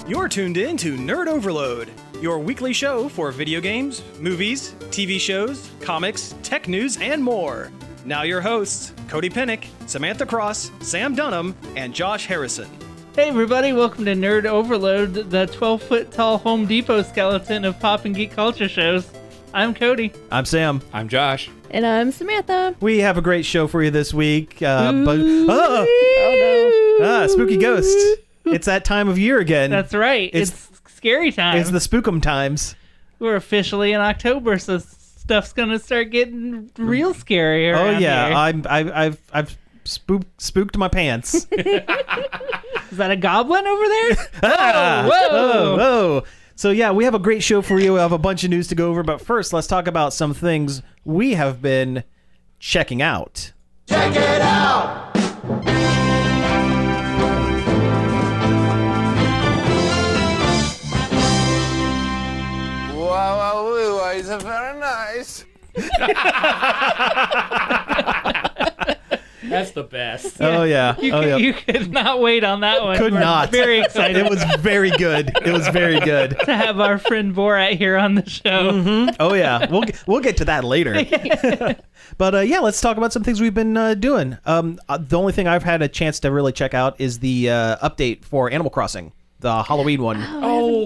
You're tuned in to Nerd Overload, your weekly show for video games, movies, TV shows, comics, tech news, and more. Now your hosts, Cody Pennick, Samantha Cross, Sam Dunham, and Josh Harrison. Hey everybody, welcome to Nerd Overload, the 12-foot-tall Home Depot skeleton of pop and geek culture shows. I'm Cody. I'm Sam. I'm Josh. And I'm Samantha. We have a great show for you this week. Oh no. Spooky ghost. It's that time of year again. That's right. It's scary time. It's the spookum times. We're officially in October, so stuff's gonna start getting real scary around Oh yeah, here. I've spooked my pants. Is that a goblin over there? Whoa. So yeah, we have a great show for you. We have a bunch of news to go over, but first, let's talk about some things we have been checking out. Check it out! Wow, it's very nice. That's the best. Oh yeah. You could not wait on that one. Could We're not. Very excited. It was very good. To have our friend Borat here on the show. Mm-hmm. Oh yeah, we'll get to that later. But yeah, let's talk about some things we've been doing. The only thing I've had a chance to really check out is the update for Animal Crossing, the Halloween one.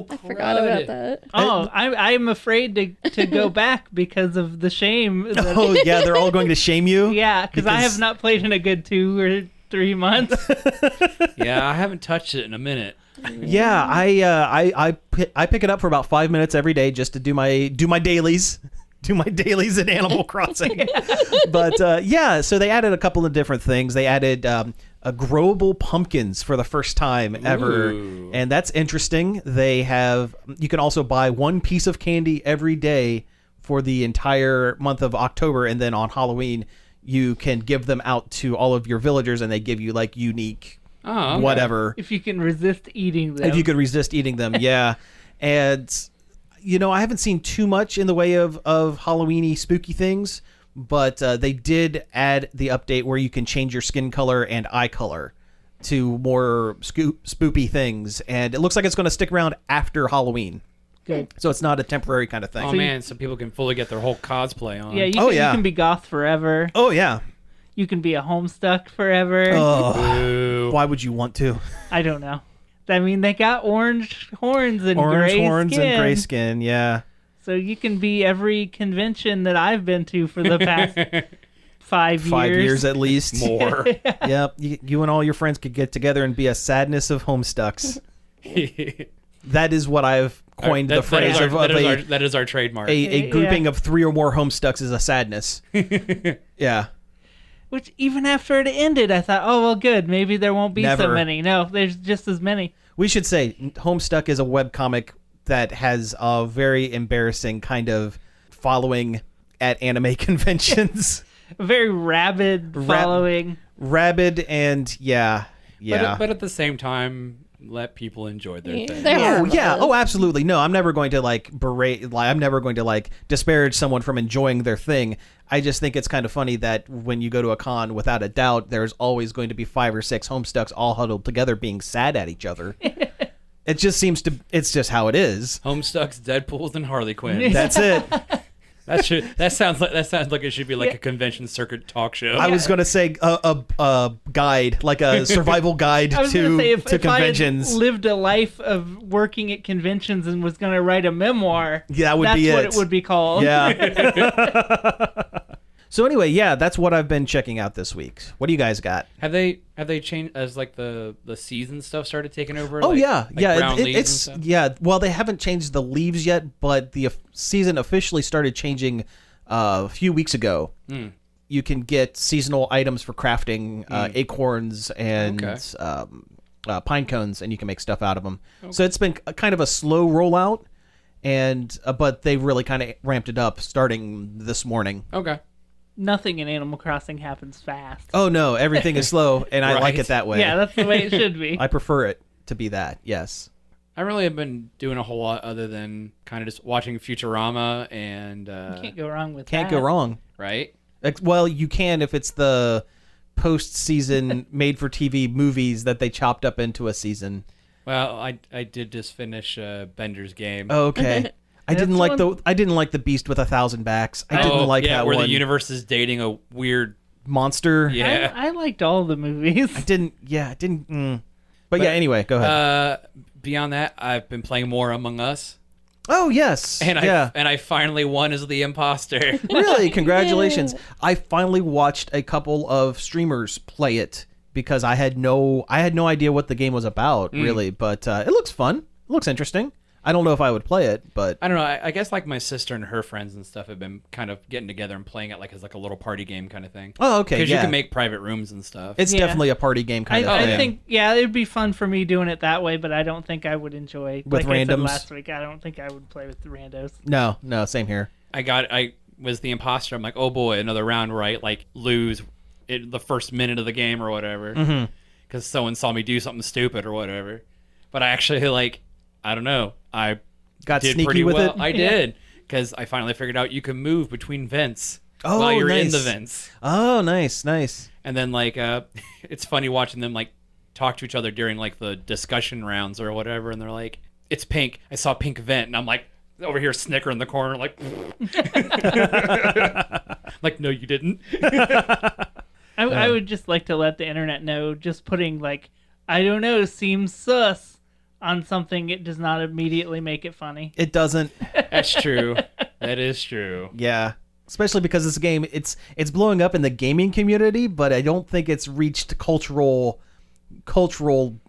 I forgot about that. Oh, I'm afraid to go back because of the shame. Oh yeah, they're all going to shame you. Yeah, because I have not played in a good 2 or 3 months. Yeah, I haven't touched it in a minute. Yeah, I pick it up for about 5 minutes every day just to do my dailies. Do my dailies in Animal Crossing. But yeah, so they added a couple of different things. They added growable pumpkins for the first time ever. Ooh. And that's interesting. You can also buy one piece of candy every day for the entire month of October, and then on Halloween you can give them out to all of your villagers, and they give you like unique whatever. If you can resist eating them. If you could resist eating them, yeah. And I haven't seen too much in the way of Halloween-y spooky things, but they did add the update where you can change your skin color and eye color to more spoopy things, and it looks like it's going to stick around after Halloween. Good. So it's not a temporary kind of thing. Oh man, so people can fully get their whole cosplay on. Yeah, you can be goth forever. Oh yeah. You can be a Homestuck forever. Oh, why would you want to? I don't know. I mean, they got orange horns and gray skin, yeah. So you can be every convention that I've been to for the past 5 years. 5 years at least. More. Yep. You and all your friends could get together and be a sadness of Homestucks. That is what I've coined the phrase of that is our trademark. A grouping of 3 or more Homestucks is a sadness. Yeah. Which, even after it ended, I thought, oh, well, good. Maybe there won't be Never. so many. No, there's just as many. We should say Homestuck is a webcomic that has a very embarrassing kind of following at anime conventions. A very rabid following. Rabid and, yeah. But at the same time, let people enjoy their thing. Oh, absolutely. No, I'm never going to berate. I'm never going to disparage someone from enjoying their thing. I just think it's kind of funny that when you go to a con, without a doubt, there's always going to be 5 or 6 Homestucks all huddled together being sad at each other. It just seems to. It's just how it is. Homestucks, Deadpools, and Harley Quinns. That's it. That sounds like it should be like a convention circuit talk show. I was going to say a guide, like a survival guide to conventions. If I had lived a life of working at conventions and was going to write a memoir, that's what it would be called. Yeah. So anyway, yeah, that's what I've been checking out this week. What do you guys got? Have they changed as the season stuff started taking over? Oh yeah. Brown leaves and stuff? Well, they haven't changed the leaves yet, but the season officially started changing a few weeks ago. You can get seasonal items for crafting, acorns and pine cones, and you can make stuff out of them. Okay. So it's been kind of a slow rollout, but they've really kind of ramped it up starting this morning. Okay. Nothing in Animal Crossing happens fast. Oh no, everything is slow, and I like it that way. Yeah, that's the way it should be. I prefer it to be that, yes. I really have been doing a whole lot other than kind of just watching Futurama and... you can't go wrong with that. Can't go wrong. Right? Well, you can if it's the post-season made-for-TV movies that they chopped up into a season. Well, I did just finish Bender's game. Oh, okay. I didn't like the Beast with 1,000 backs. I didn't like that where one. the universe is dating a weird monster. Yeah. I liked all the movies. I didn't. But yeah, anyway, go ahead. Beyond that, I've been playing more Among Us. Oh yes, and I finally won as the imposter. Really, congratulations! I finally watched a couple of streamers play it because I had no idea what the game was about, really. But it looks fun. It looks interesting. I don't know if I would play it, but I don't know. I guess like my sister and her friends and stuff have been kind of getting together and playing it like as like a little party game kind of thing. Oh, okay, Because yeah. you can make private rooms and stuff. It's definitely a party game kind of thing. I think, it'd be fun for me doing it that way, but I don't think I would enjoy with like randoms. I said last week. I don't think I would play with the randos. No, same here. I was the imposter. I'm like, oh boy, another round where I like lose the first minute of the game or whatever, because someone saw me do something stupid or whatever. But I actually I don't know. I did sneaky pretty with well. it. I did, because I finally figured out you can move between vents Oh, while you're in nice. the vents. Oh, nice. And then it's funny watching them talk to each other during the discussion rounds or whatever, and they're like, "It's pink. I saw pink vent," and I'm like over here snickering in the corner like, like, no, you didn't. I would just like to let the internet know, just putting I don't know, seems sus on something, it does not immediately make it funny. It doesn't. That's true. That is true. Yeah. Especially because this game, it's blowing up in the gaming community, but I don't think it's reached cultural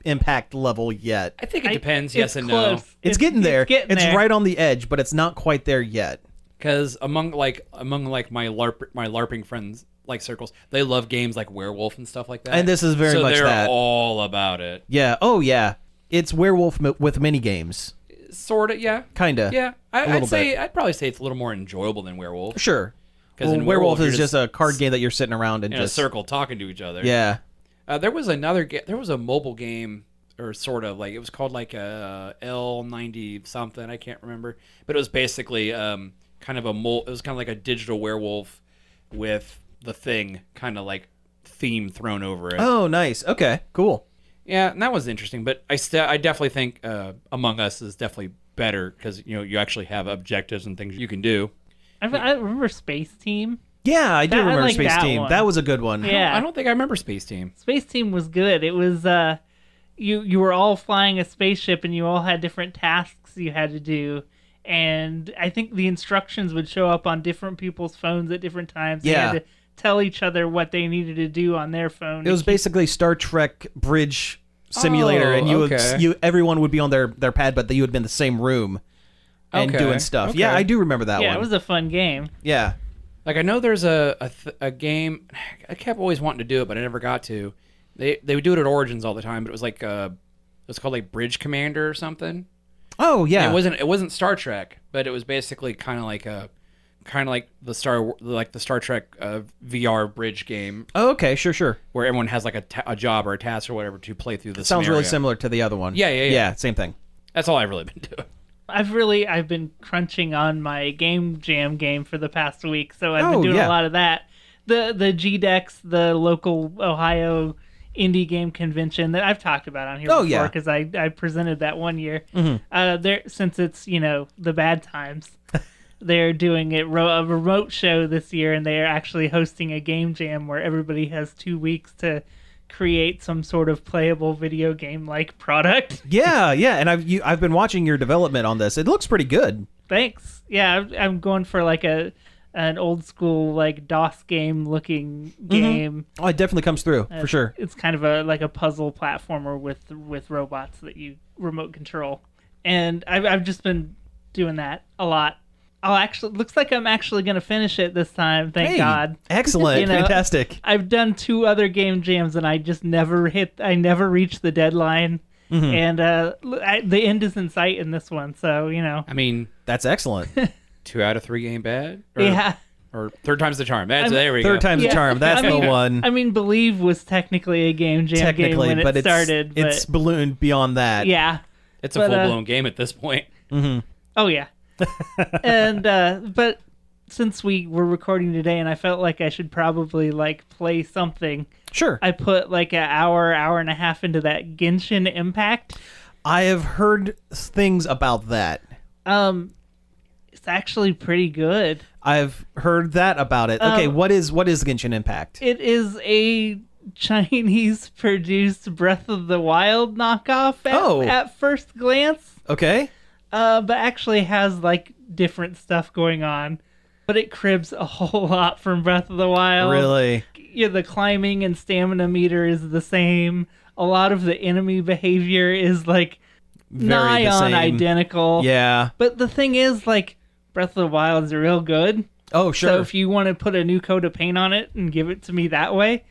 impact level yet. I think it depends, yes and close. no. It's getting there. It's there. right on the edge, but it's not quite there yet. Because among my LARPing friends circles, they love games like Werewolf and stuff like that. And this is very much they're that. all about it. Yeah. Oh yeah. It's Werewolf with mini games. Sort of, yeah. Kinda. Yeah. A little bit. I'd probably say it's a little more enjoyable than Werewolf. Sure. Because Well, in Werewolf is you're just a card game that you're sitting around and in just a circle talking to each other. Yeah. There was another there was a mobile game, or sort of it was called L90 something, I can't remember, but it was basically kind of it was kind of like a digital werewolf with the Thing kind of theme thrown over it. Oh, nice. Okay. Cool. Yeah, and that was interesting, but I definitely think Among Us is definitely better because you actually have objectives and things you can do. I remember Space Team. Yeah, I do remember like Space that Team. one. That was a good one. Yeah. I don't think I remember Space Team. Space Team was good. It was you were all flying a spaceship and you all had different tasks you had to do, and I think the instructions would show up on different people's phones at different times. Yeah. They had to tell each other what they needed to do on their phone. It was basically Star Trek Bridge Simulator, and everyone would be on their pad, but you would be in the same room and doing stuff. Okay. Yeah, I do remember that one. Yeah, it was a fun game. Yeah. I know there's a game. I kept always wanting to do it, but I never got to. They would do it at Origins all the time, but it was it was called Bridge Commander or something. Oh yeah. And it wasn't Star Trek, but it was basically kind of like the Star Trek VR bridge game. Oh, okay, sure. Where everyone has a job or a task or whatever to play through the Sounds scenario. really similar to the other one. Yeah. Yeah, same thing. That's all I've really been doing. I've been crunching on my Game Jam game for the past week, so I've been doing a lot of that. The GDEX, the local Ohio indie game convention that I've talked about on here before, because I presented that one year. Mm-hmm. Since it's the bad times, they're doing a remote show this year, and they are actually hosting a Game Jam where everybody has 2 weeks to create some sort of playable video game like product. Yeah, and I've been watching your development on this. It looks pretty good. Thanks. Yeah, I'm going for an old school DOS game looking game. Oh, it definitely comes through for sure. It's kind of a puzzle platformer with robots that you remote control, and I've just been doing that a lot. Looks like I'm actually going to finish it this time. Thank God. Excellent. Fantastic. I've done 2 other game jams and I just never reached the deadline. Mm-hmm. And the end is in sight in this one. So, I mean, that's excellent. 2 out of 3 ain't bad. Yeah. Or third time's the charm. There we go. Third time's the charm. That's the one. I mean, Believe was technically a game jam game when it started. It's ballooned beyond that. Yeah. It's a full-blown game at this point. Mm-hmm. Oh, yeah. And but since we were recording today and I felt like I should probably play something, sure, I put an hour and a half into that Genshin Impact. I have heard things about that. It's actually pretty good. I've heard that about it. Okay, what is Genshin Impact? It is a Chinese-produced Breath of the Wild knockoff at first glance. Okay. But actually has like different stuff going on. But it cribs a whole lot from Breath of the Wild. Really? Yeah, the climbing and stamina meter is the same. A lot of the enemy behavior is like nigh on identical. Yeah. But the thing is, like, Breath of the Wild is real good. Oh, sure. So if you want to put a new coat of paint on it and give it to me that way,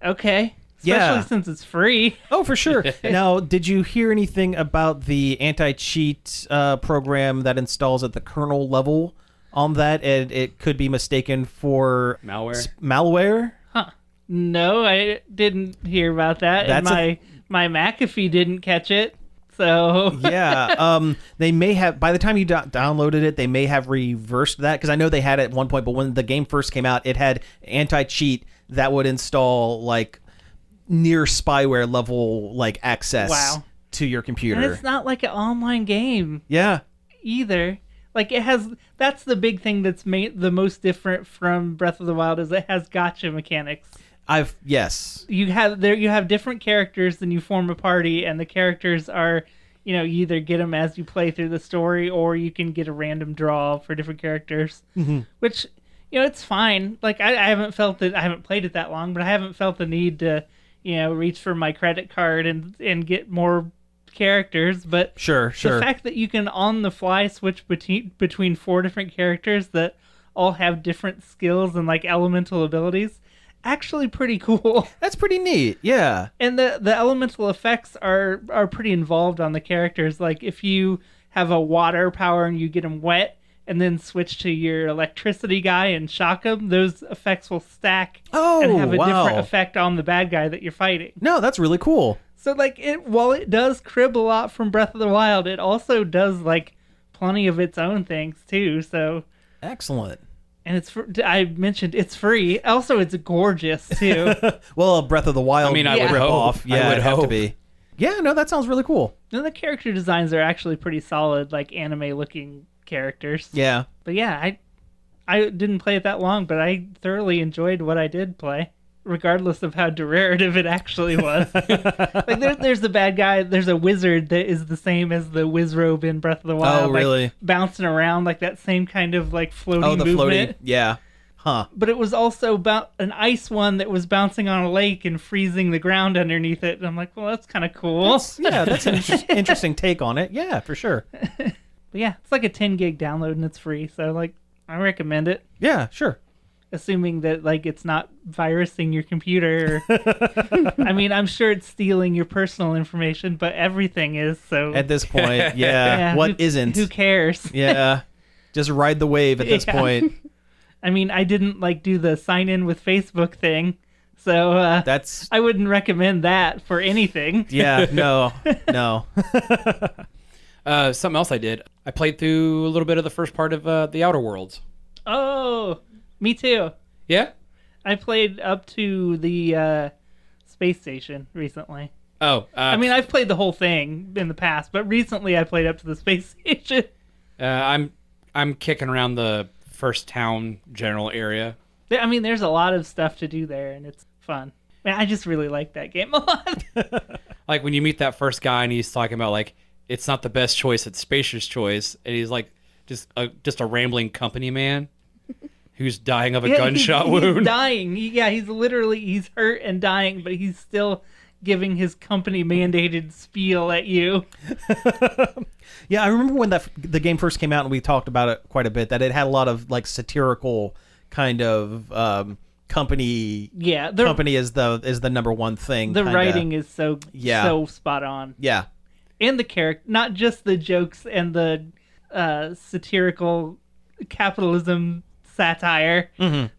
okay. Especially since it's free. Oh, for sure. Now, did you hear anything about the anti-cheat program that installs at the kernel level on that, and it could be mistaken for malware? Huh. No, I didn't hear about that. And my McAfee didn't catch it. So yeah, they may have, by the time you downloaded it, they may have reversed that, because I know they had it at one point, but when the game first came out, it had anti-cheat that would install like near spyware level like access to your computer. And it's not like an online game. Yeah. Either. Like that's the big thing that's made the most different from Breath of the Wild is it has gacha mechanics. Yes. You have different characters, then you form a party, and the characters are, you either get them as you play through the story, or you can get a random draw for different characters, which, it's fine. Like I haven't felt that, I haven't played it that long, but I haven't felt the need to, reach for my credit card and get more characters. But sure. The fact that you can on the fly switch between 4 different characters that all have different skills and like elemental abilities. Actually pretty cool. That's pretty neat, yeah. And the elemental effects are pretty involved on the characters. Like if you have a water power and you get them wet and then switch to your electricity guy and shock them, those effects will stack and have a different effect on the bad guy that you're fighting. No, that's really cool. So like while it does crib a lot from Breath of the Wild, it also does like plenty of its own things too. So excellent. And I mentioned it's free. Also, it's gorgeous, too. Well, Breath of the Wild. I mean, I would hope. Off. Yeah, I would have to be. Yeah, no, that sounds really cool. And the character designs are actually pretty solid, like anime-looking characters. Yeah. But yeah, I didn't play it that long, but I thoroughly enjoyed what I did play, regardless of how derivative it actually was. Like there's the bad guy. There's a wizard that is the same as the Wizrobe in Breath of the Wild. Oh, really? Like, bouncing around like that same kind of like floating movement. Floating. Yeah. Huh. But it was also about an ice one that was bouncing on a lake and freezing the ground underneath it. And I'm like, well, that's kind of cool. That's an interesting take on it. Yeah, for sure. But yeah, it's like a 10 gig download and it's free. So like, I recommend it. Yeah, sure. Assuming that like it's not virusing your computer. I mean, I'm sure it's stealing your personal information, but everything is. So at this point, yeah. What isn't? Who cares? Yeah, just ride the wave at this point. I mean, I didn't like do the sign in with Facebook thing, so I wouldn't recommend that for anything. Yeah, no. Something else I did. I played through a little bit of the first part of The Outer Worlds. Oh. Me too. Yeah? I played up to the space station recently. Oh. I mean, I've played the whole thing in the past, but recently I played up to the space station. I'm kicking around the first town general area. I mean, there's a lot of stuff to do there, and it's fun. Man, I just really like that game a lot. Like, when you meet that first guy, and he's talking about, like, it's not the best choice, it's Spacer's choice, and he's, like, just a rambling company man. Who's dying of a gunshot wound. He's dying. He's hurt and dying, but he's still giving his company mandated spiel at you. Yeah, I remember when the game first came out and we talked about it quite a bit, that it had a lot of like satirical kind of company. Yeah, company is the number one thing. The writing is so spot on. Yeah. And the character, not just the jokes and the satirical capitalism satire,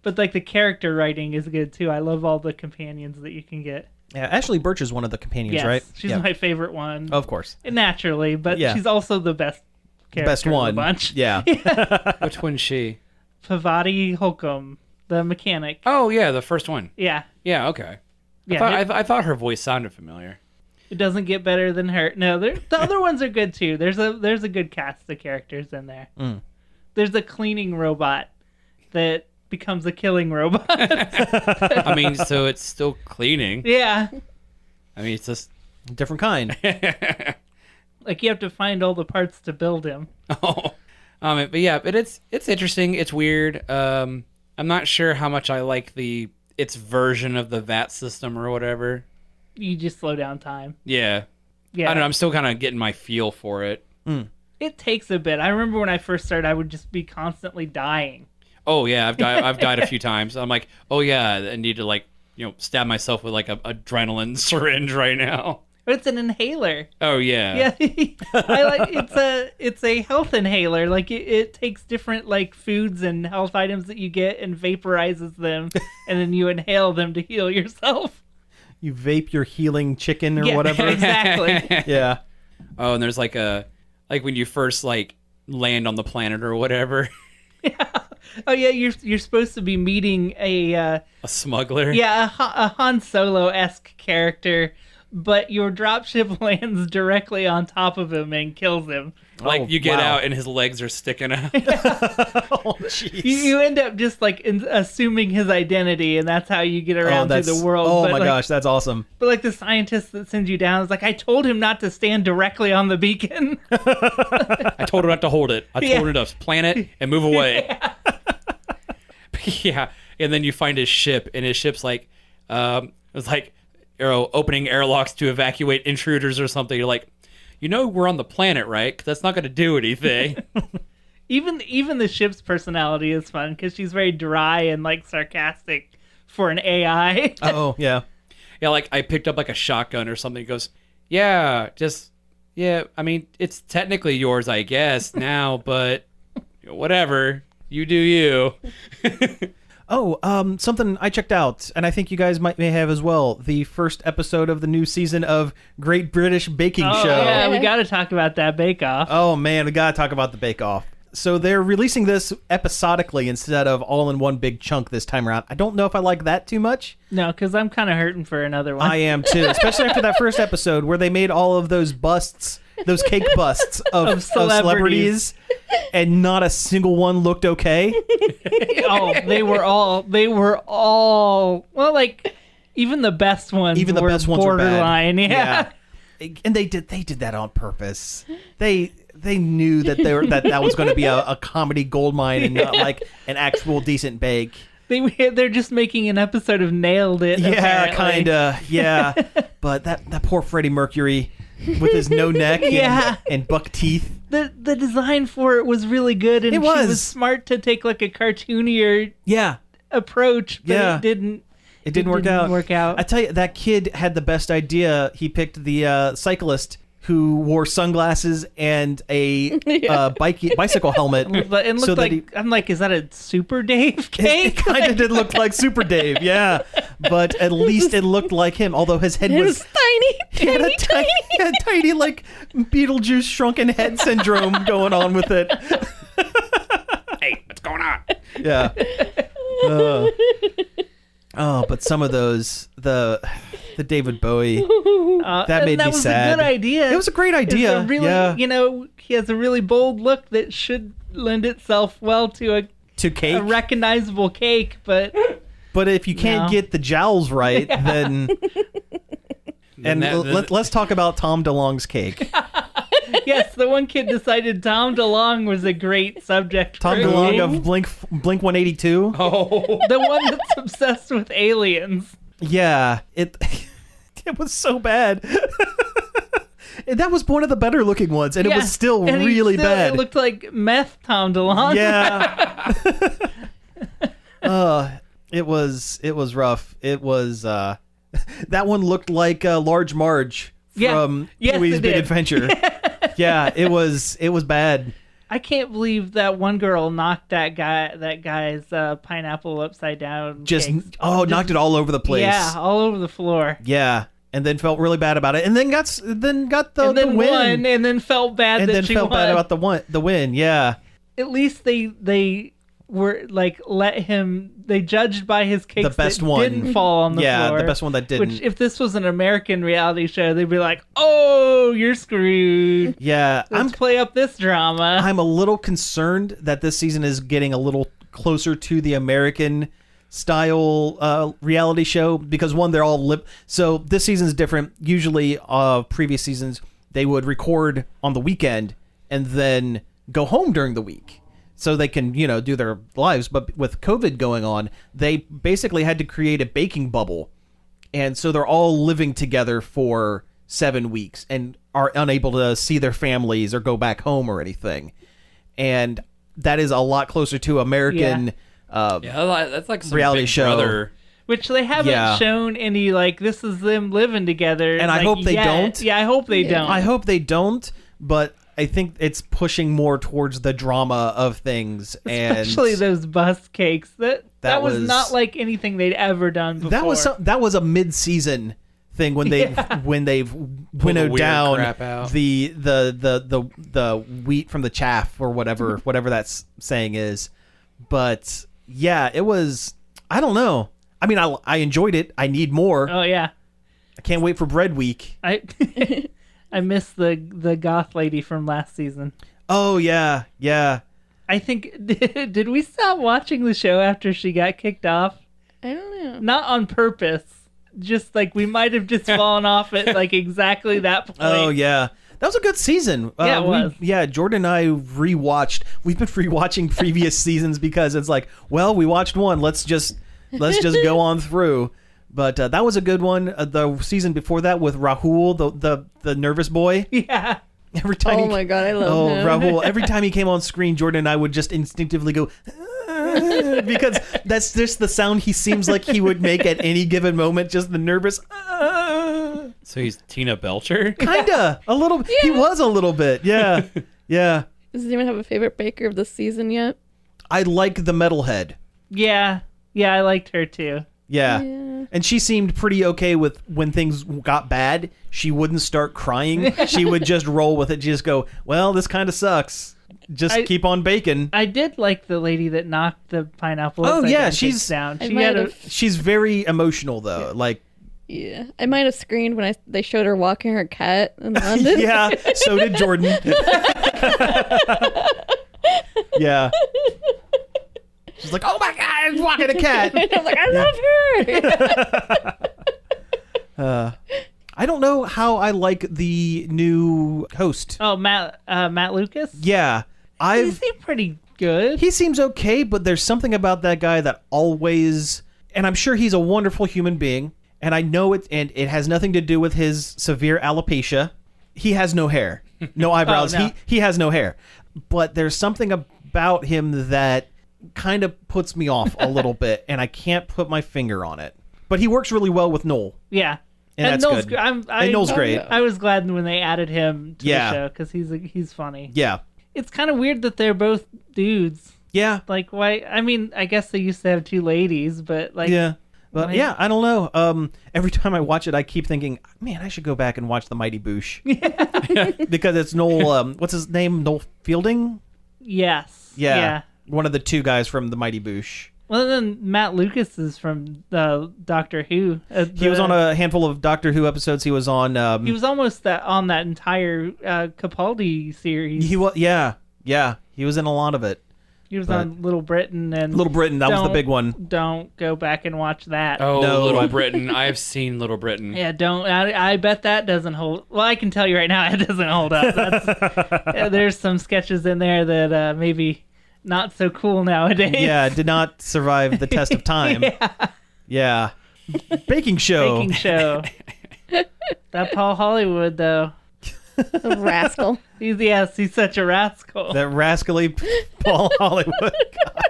but like the character writing is good too. I love all the companions that you can get. Yeah, Ashley Birch is one of the companions, right? She's my favorite one. Of course. Naturally, but she's also the best character best one. Of the bunch. Yeah. Which one's she? Pavati Holcomb, the mechanic. Oh, yeah, the first one. Yeah. Yeah, okay. Yeah, I thought her voice sounded familiar. It doesn't get better than her. No, the other ones are good too. There's a good cast of characters in there. There's a cleaning robot that becomes a killing robot. I mean, so it's still cleaning. Yeah. I mean, it's just different kind. Like you have to find all the parts to build him. but it's interesting. It's weird. I'm not sure how much I like its version of the VAT system or whatever. You just slow down time. Yeah. I don't know. I'm still kind of getting my feel for it. It takes a bit. I remember when I first started, I would just be constantly dying. Oh yeah, I've died a few times. I'm like, oh yeah, I need to stab myself with like a adrenaline syringe right now. But it's an inhaler. Oh yeah. Yeah. It's a health inhaler. Like it takes different like foods and health items that you get and vaporizes them, and then you inhale them to heal yourself. You vape your healing chicken or whatever. Exactly. Yeah. Oh, and there's like when you first like land on the planet or whatever. Yeah. Oh yeah, you're supposed to be meeting a smuggler. Yeah, a Han Solo-esque character, but your dropship lands directly on top of him and kills him. Like you get out and his legs are sticking out. Oh jeez. You end up just like assuming his identity, and that's how you get around through the world. Oh my gosh, that's awesome. But like the scientist that sends you down is like, I told him not to stand directly on the beacon. I told him not to hold it. I told him to plant it and move away. Yeah. Yeah, and then you find his ship, and his ship's like, it's like, opening airlocks to evacuate intruders or something. You're like, we're on the planet, right? 'Cause that's not going to do anything. Even the ship's personality is fun because she's very dry and like sarcastic for an AI. Oh yeah. Yeah, like I picked up like a shotgun or something. He goes, yeah, I mean, it's technically yours, I guess, now, but whatever. You do you. Something I checked out, and I think you guys may have as well. The first episode of the new season of Great British Baking Show. Yeah, we got to talk about that Bake Off. Oh man, we got to talk about the Bake Off. So they're releasing this episodically instead of all in one big chunk this time around. I don't know if I like that too much. No, because I'm kind of hurting for another one. I am too, especially after that first episode where they made all of those busts, those cake busts of celebrities, and not a single one looked okay. Oh, they were all well, like even the best ones. Even the were best ones borderline. were bad. Yeah. And they did that on purpose. They knew that that was going to be a comedy goldmine and not like an actual decent bake. They're just making an episode of Nailed It. Yeah, kind of. Yeah, but that poor Freddie Mercury with his no neck and buck teeth. The design for it was really good, and she was smart to take like a cartoonier approach, but it didn't. It didn't work out. I tell you, that kid had the best idea. He picked the cyclist who wore sunglasses and a bicycle helmet. And looked like, I'm like, is that a Super Dave cake? It kind of did look like Super Dave, yeah. But at least it looked like him, although his head was tiny. He had tiny, like, Beetlejuice shrunken head syndrome going on with it. Hey, what's going on? Yeah. But some of those, the David Bowie, that made me sad. That was a good idea. It was a great idea. He has a really bold look that should lend itself well to cake, a recognizable cake. But if you can't get the jowls right, then let's talk about Tom DeLonge's cake. Yes, the one kid decided Tom DeLonge was a great subject. Tom DeLonge of Blink 182. Oh, the one that's obsessed with aliens. Yeah, it was so bad. That was one of the better looking ones, and it was still really bad. It looked like meth Tom DeLonge. Yeah. It was rough. It was that one looked like Large Marge from Pee-wee's Big Adventure. Yeah, it was bad. I can't believe that one girl knocked that guy's pineapple upside down. Knocked it all over the place. Yeah, all over the floor. Yeah, and then felt really bad about it, and then got the win, won, and then felt bad and that then she felt won. bad about the win. Yeah, at least they were like they judged by his cakes the best that one didn't fall on the floor. Yeah, the best one that didn't. Which, if this was an American reality show, they'd be like, "Oh, you're screwed." Yeah, Let's play up this drama. I'm a little concerned that this season is getting a little closer to the American style reality show because one, they're all so this season's different. Usually, previous seasons they would record on the weekend and then go home during the week so they can, do their lives. But with COVID going on, they basically had to create a baking bubble. And so they're all living together for 7 weeks and are unable to see their families or go back home or anything. And that is a lot closer to American that's like some reality Big show. Brother. Which they haven't shown any, this is them living together. And I hope they don't. Yeah, I hope they don't. I hope they don't, but I think it's pushing more towards the drama of things. Especially those bus cakes. That was not like anything they'd ever done before. That was a mid-season thing when they've winnowed down the wheat from the chaff or whatever that saying is. But yeah, it was, I don't know. I mean, I enjoyed it. I need more. Oh yeah. I can't wait for Bread Week. I miss the goth lady from last season. Oh yeah. I think did we stop watching the show after she got kicked off? I don't know. Not on purpose. Just we might have just fallen off at exactly that point. Oh yeah. That was a good season. Yeah, it was. Jordan and I rewatched. We've been rewatching previous seasons because it's we watched one. Let's just go on through. But that was a good one. The season before that with Rahul, the nervous boy. Yeah. Every time. My god, I love him. Rahul! Every time he came on screen, Jordan and I would just instinctively go because that's just the sound he seems like he would make at any given moment. Just the nervous. So he's Tina Belcher. Kinda a little. Yeah. He was a little bit. Yeah. Yeah. Does anyone have a favorite baker of the season yet? I like the metalhead. Yeah, I liked her too. Yeah. And she seemed pretty okay with when things got bad. She wouldn't start crying. She would just roll with it. Just go, well, this kind of sucks. Just keep on baking. I did like the lady that knocked the pineapple. Oh yeah, she's down. She's very emotional though. Yeah, I might have screamed when they showed her walking her cat in London. Yeah, so did Jordan. Yeah. She's like, oh my god, I'm walking a cat. And I'm like, I love her. I don't know how I like the new host. Oh, Matt Lucas? Yeah. He seemed pretty good. He seems okay, but there's something about that guy that always, and I'm sure he's a wonderful human being, and I know it, and it has nothing to do with his severe alopecia. He has no hair, no eyebrows. Oh, no. He has no hair. But there's something about him that kind of puts me off a little bit, and I can't put my finger on it. But he works really well with Noel. Yeah. And that's Noel's good. And Noel's great. I was glad when they added him to the show because he's funny. Yeah. It's kind of weird that they're both dudes. Yeah. Why? I mean, I guess they used to have two ladies, but yeah. But yeah, I don't know. Every time I watch it, I keep thinking, man, I should go back and watch The Mighty Boosh. Yeah. Because it's Noel, what's his name? Noel Fielding? Yes. Yeah. One of the two guys from The Mighty Boosh. Well, then Matt Lucas is from Doctor Who. He was on a handful of Doctor Who episodes. He was on... he was almost on that entire Capaldi series. He was, yeah. He was in a lot of it. He was on Little Britain and Little Britain. That was the big one. Don't go back and watch that. Oh, no. Little Britain. I've seen Little Britain. Yeah, don't. I bet that doesn't hold. Well, I can tell you right now, it doesn't hold up. There's some sketches in there that maybe not so cool nowadays. Yeah, did not survive the test of time. Yeah. Baking show. That Paul Hollywood though. A rascal. He's such a rascal. That rascally Paul Hollywood. God.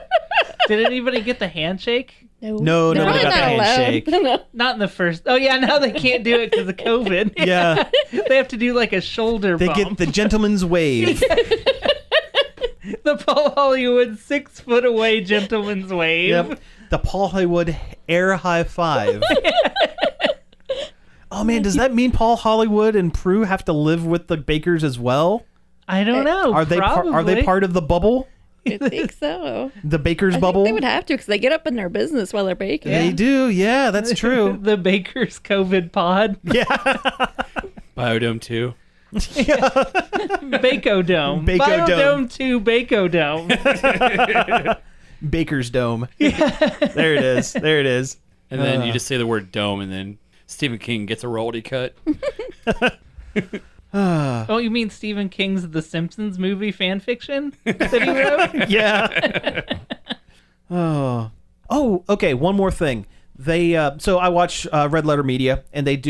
Did anybody get the handshake? No, nobody got the handshake. Not in the first. Oh yeah, now they can't do it because of COVID. Yeah. They have to do a shoulder bump. They get the gentleman's wave. The Paul Hollywood 6 foot away gentleman's wave. Yep. The Paul Hollywood air high five. Oh man, does that mean Paul Hollywood and Prue have to live with the bakers as well? I don't know. Are they part of the bubble? I think so. The baker's I bubble? think they would have to because they get up in their business while they're baking. They do, yeah, that's true. The baker's COVID pod. Yeah. Biodome 2. Bakodome. Bakodome. Biodome 2 Bakodome. Baker's dome. There it is. There it is. And then you just say the word dome, and then Stephen King gets a royalty cut. Oh, you mean Stephen King's The Simpsons movie fan fiction that he wrote? Yeah. Oh, okay. One more thing. They so I watch Red Letter Media, and they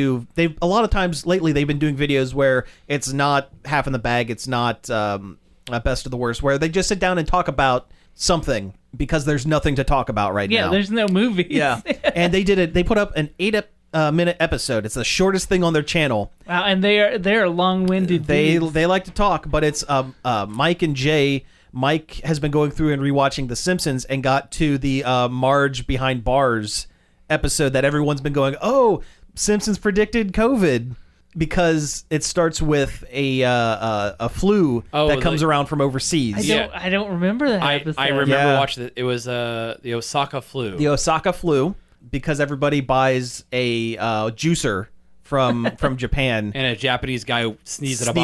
a lot of times lately they've been doing videos where it's not half in the bag, it's not best of the worst, where they just sit down and talk about something because there's nothing to talk about right now. Yeah, there's no movies. Yeah, and they did it. They put up an 8-minute episode. It's the shortest thing on their channel. Wow, and they're long-winded. They dudes. they like to talk, but it's Mike and Jay. Mike has been going through and rewatching The Simpsons and got to the Marge Behind Bars episode that everyone's been going, oh, Simpsons predicted COVID, because it starts with a flu that comes around from overseas. I don't remember that episode. I remember watching it. It was the Osaka flu. The Osaka flu, because everybody buys a juicer from Japan. And a Japanese guy sneezes in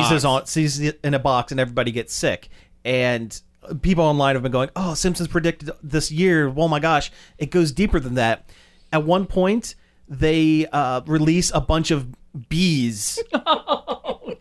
a box, and everybody gets sick. And people online have been going, oh, Simpsons predicted this year. Oh my gosh, it goes deeper than that. At one point, they release a bunch of bees. Oh, no.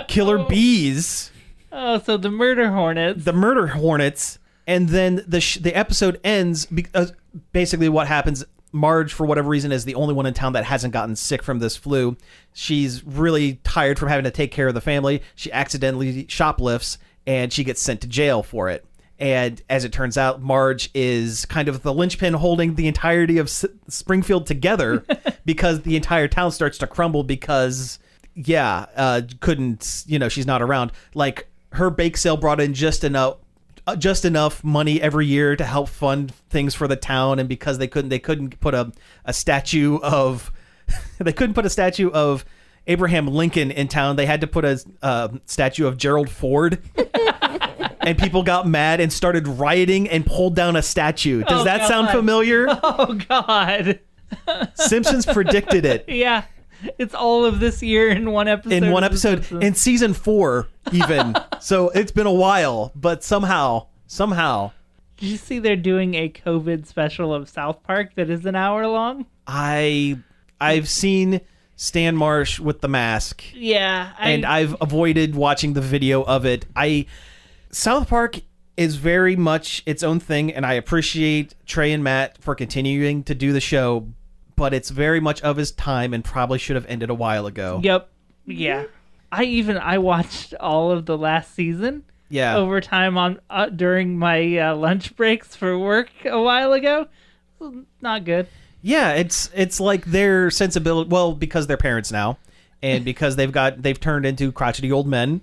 Killer bees. Oh, so the murder hornets. The murder hornets. And then the episode ends because basically what happens, Marge, for whatever reason, is the only one in town that hasn't gotten sick from this flu. She's really tired from having to take care of the family. She accidentally shoplifts, and she gets sent to jail for it. And as it turns out, Marge is kind of the linchpin holding the entirety of Springfield together because the entire town starts to crumble because, she's not around. Like, her bake sale brought in just enough money every year to help fund things for the town, and because they couldn't put a statue of Abraham Lincoln in town, they had to put a statue of Gerald Ford. And people got mad and started rioting and pulled down a statue. Does that sound familiar? Oh, God. Simpsons predicted it. Yeah. It's all of this year in one episode. In season 4, even. So it's been a while, but somehow. Did you see they're doing a COVID special of South Park that is an hour long? I've seen Stan Marsh with the mask. Yeah. And I've avoided watching the video of it. South Park is very much its own thing, and I appreciate Trey and Matt for continuing to do the show, but it's very much of his time and probably should have ended a while ago. Yep. Yeah. I watched all of the last season. Yeah. Over time on during my lunch breaks for work a while ago. Not good. Yeah, it's like their sensibility. Well, because they're parents now, and because they've turned into crotchety old men.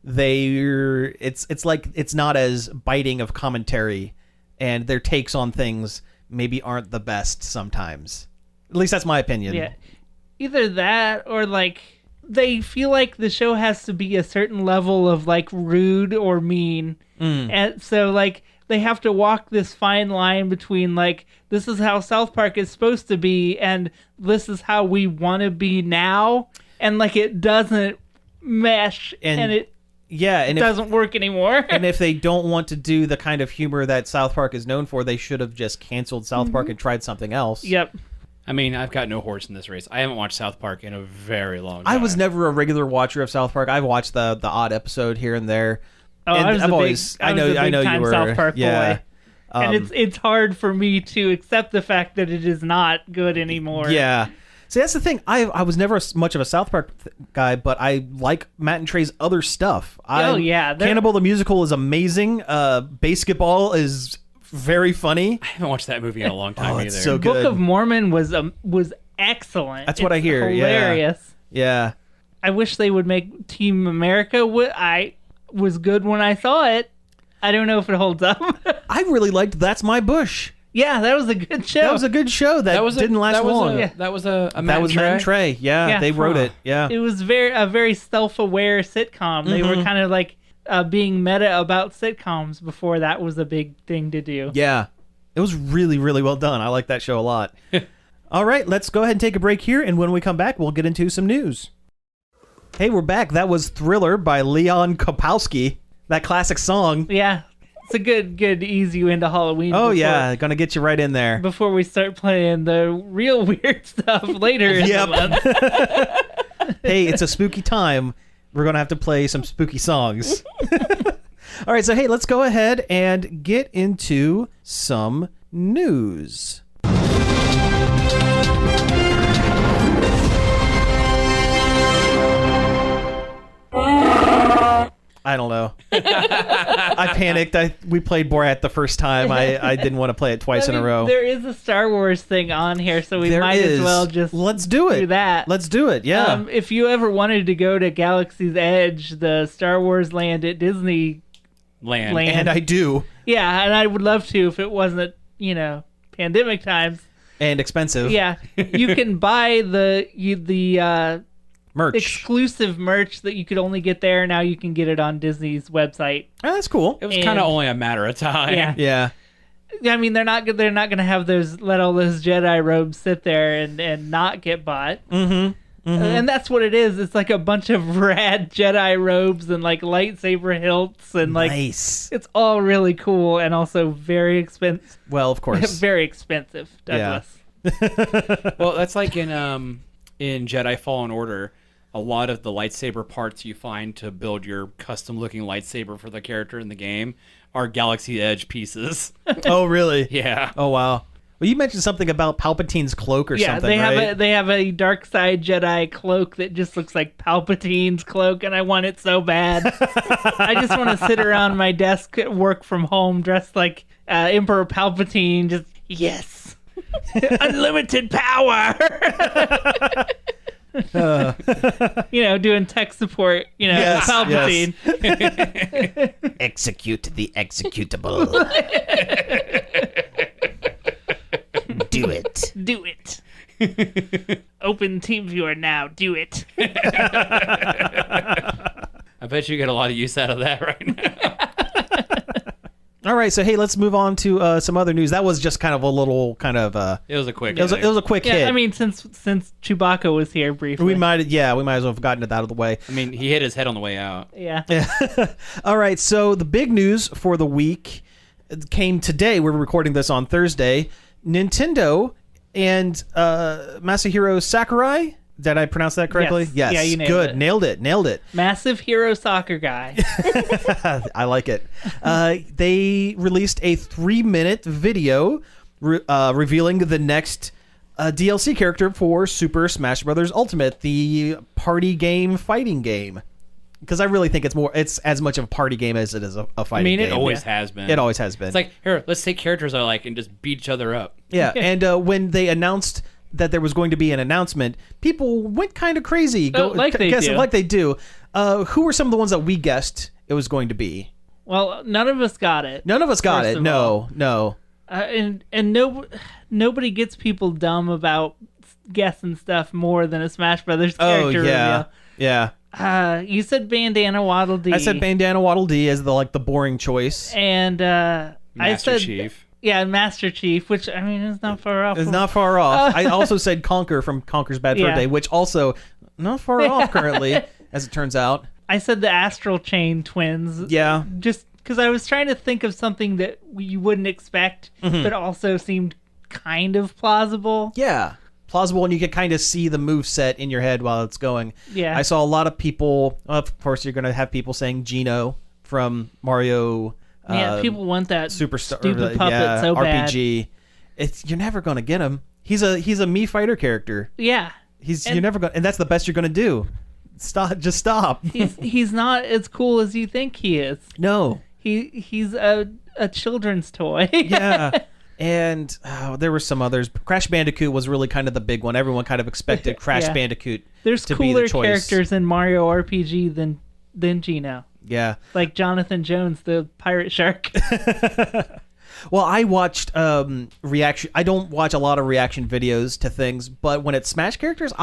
It's like it's not as biting of commentary, and their takes on things maybe aren't the best sometimes. At least that's my opinion. Yeah. Either that or like they feel like the show has to be a certain level of like rude or mean. And so like they have to walk this fine line between like this is how South Park is supposed to be and this is how we want to be now, and like it doesn't mesh and it doesn't work anymore. And if they don't want to do the kind of humor that South Park is known for, they should have just canceled South Park and tried something else. Yep. I mean, I've got no horse in this race. I haven't watched South Park in a very long time. I was never a regular watcher of South Park. I've watched the odd episode here and there. Oh, and I was a big time South Park boy. And it's hard for me to accept the fact that it is not good anymore. Yeah. See, that's the thing. I was never much of a South Park guy, but I like Matt and Trey's other stuff. Cannibal the Musical is amazing. Basketball is very funny. I haven't watched that movie in a long time either. It's so good. Book of Mormon was excellent. That's what I hear. Hilarious. Yeah. I wish they would make Team America. I was good when I saw it. I don't know if it holds up. I really liked That's My Bush. Yeah, that was a good show. That was a good show. That didn't last long. That was Matt and Trey. Yeah, they wrote it. Yeah, it was a very self-aware sitcom. They were kind of like being meta about sitcoms before that was a big thing to do. Yeah. It was really, really well done. I like that show a lot. All right, let's go ahead and take a break here, and when we come back, we'll get into some news. Hey, we're back. That was Thriller by Leon Kompowsky. That classic song. Yeah. It's a good ease you into Halloween. Oh, yeah. Gonna get you right in there. Before we start playing the real weird stuff later in the month. Hey, it's a spooky time. We're gonna have to play some spooky songs. All right, so hey, let's go ahead and get into some news. I don't know. I panicked. We played Borat the first time. I didn't want to play it twice in a row. There is a Star Wars thing on here, so we might as well just let's do it. Do that. Let's do it. Yeah. If you ever wanted to go to Galaxy's Edge, the Star Wars land at Disney Land. And I do. Yeah, and I would love to if it wasn't, pandemic times. And expensive. Yeah. You can buy the merch. Exclusive merch that you could only get there. Now you can get it on Disney's website. Oh, that's cool. It was kind of only a matter of time. Yeah. Yeah. I mean, they're not going to have let all those Jedi robes sit there and not get bought. Mm-hmm. Mm-hmm. And that's what it is. It's like a bunch of rad Jedi robes and like lightsaber hilts and like nice. It's all really cool and also very expensive. Well, of course. Very expensive, Douglas. Yeah. Well, that's like in Jedi Fallen Order. A lot of the lightsaber parts you find to build your custom-looking lightsaber for the character in the game are Galaxy Edge pieces. Oh, really? Yeah. Oh, wow. Well, you mentioned something about Palpatine's cloak or something, right? They have a dark side Jedi cloak that just looks like Palpatine's cloak, and I want it so bad. I just want to sit around my desk at work from home dressed like Emperor Palpatine. Just, yes. Unlimited power. Doing tech support, yes, Palpatine. Yes. Execute the executable. Do it. Do it. Open TeamViewer now. Do it. I bet you get a lot of use out of that right now. All right, so hey, let's move on to some other news. That was just kind of a little It was a quick. It was a quick hit. I mean, since Chewbacca was here briefly, we might as well have gotten it out of the way. I mean, he hit his head on the way out. Yeah. All right, so the big news for the week came today. We're recording this on Thursday. Nintendo and Masahiro Sakurai. Did I pronounce that correctly? Yes. Yeah, you nailed it. Nailed it. Massive hero soccer guy. I like it. They released a 3-minute video revealing the next DLC character for Super Smash Bros. Ultimate, the party game fighting game. Because I really think it's as much of a party game as it is a fighting game. It always has been. It always has been. It's like, here, let's take characters I like and just beat each other up. Yeah, and when they announced that there was going to be an announcement, people went kind of crazy. Like they do. Who were some of the ones that we guessed it was going to be? Well, none of us got it. No. And nobody gets people dumb about guessing stuff more than a Smash Brothers character reveal. Yeah. You said Bandana Waddle Dee. I said Bandana Waddle Dee as the boring choice. And Master Chief. Yeah, Master Chief, which, I mean, is not far off. It's not far off. I also said Conker from Conker's Bad Fur Day, which also not far off currently, as it turns out. I said the Astral Chain twins. Yeah. Just because I was trying to think of something that you wouldn't expect, but also seemed kind of plausible. Yeah. Plausible, and you can kind of see the move set in your head while it's going. Yeah. I saw a lot of people, of course, you're going to have people saying Gino from Mario. Yeah, people want that Superstar, stupid puppet so bad. RPG. You're never going to get him. He's a Mii Fighter character. Yeah. You're never going, and that's the best you're going to do. Just stop. He's not as cool as you think he is. No. He's a children's toy. Yeah. And there were some others. Crash Bandicoot was really kind of the big one. Everyone kind of expected Crash Bandicoot There's to be the choice. There's cooler characters in Mario RPG than Gino. Yeah. Like Jonathan Jones, the pirate shark. Well, I watched reaction. I don't watch a lot of reaction videos to things, but when it's Smash characters,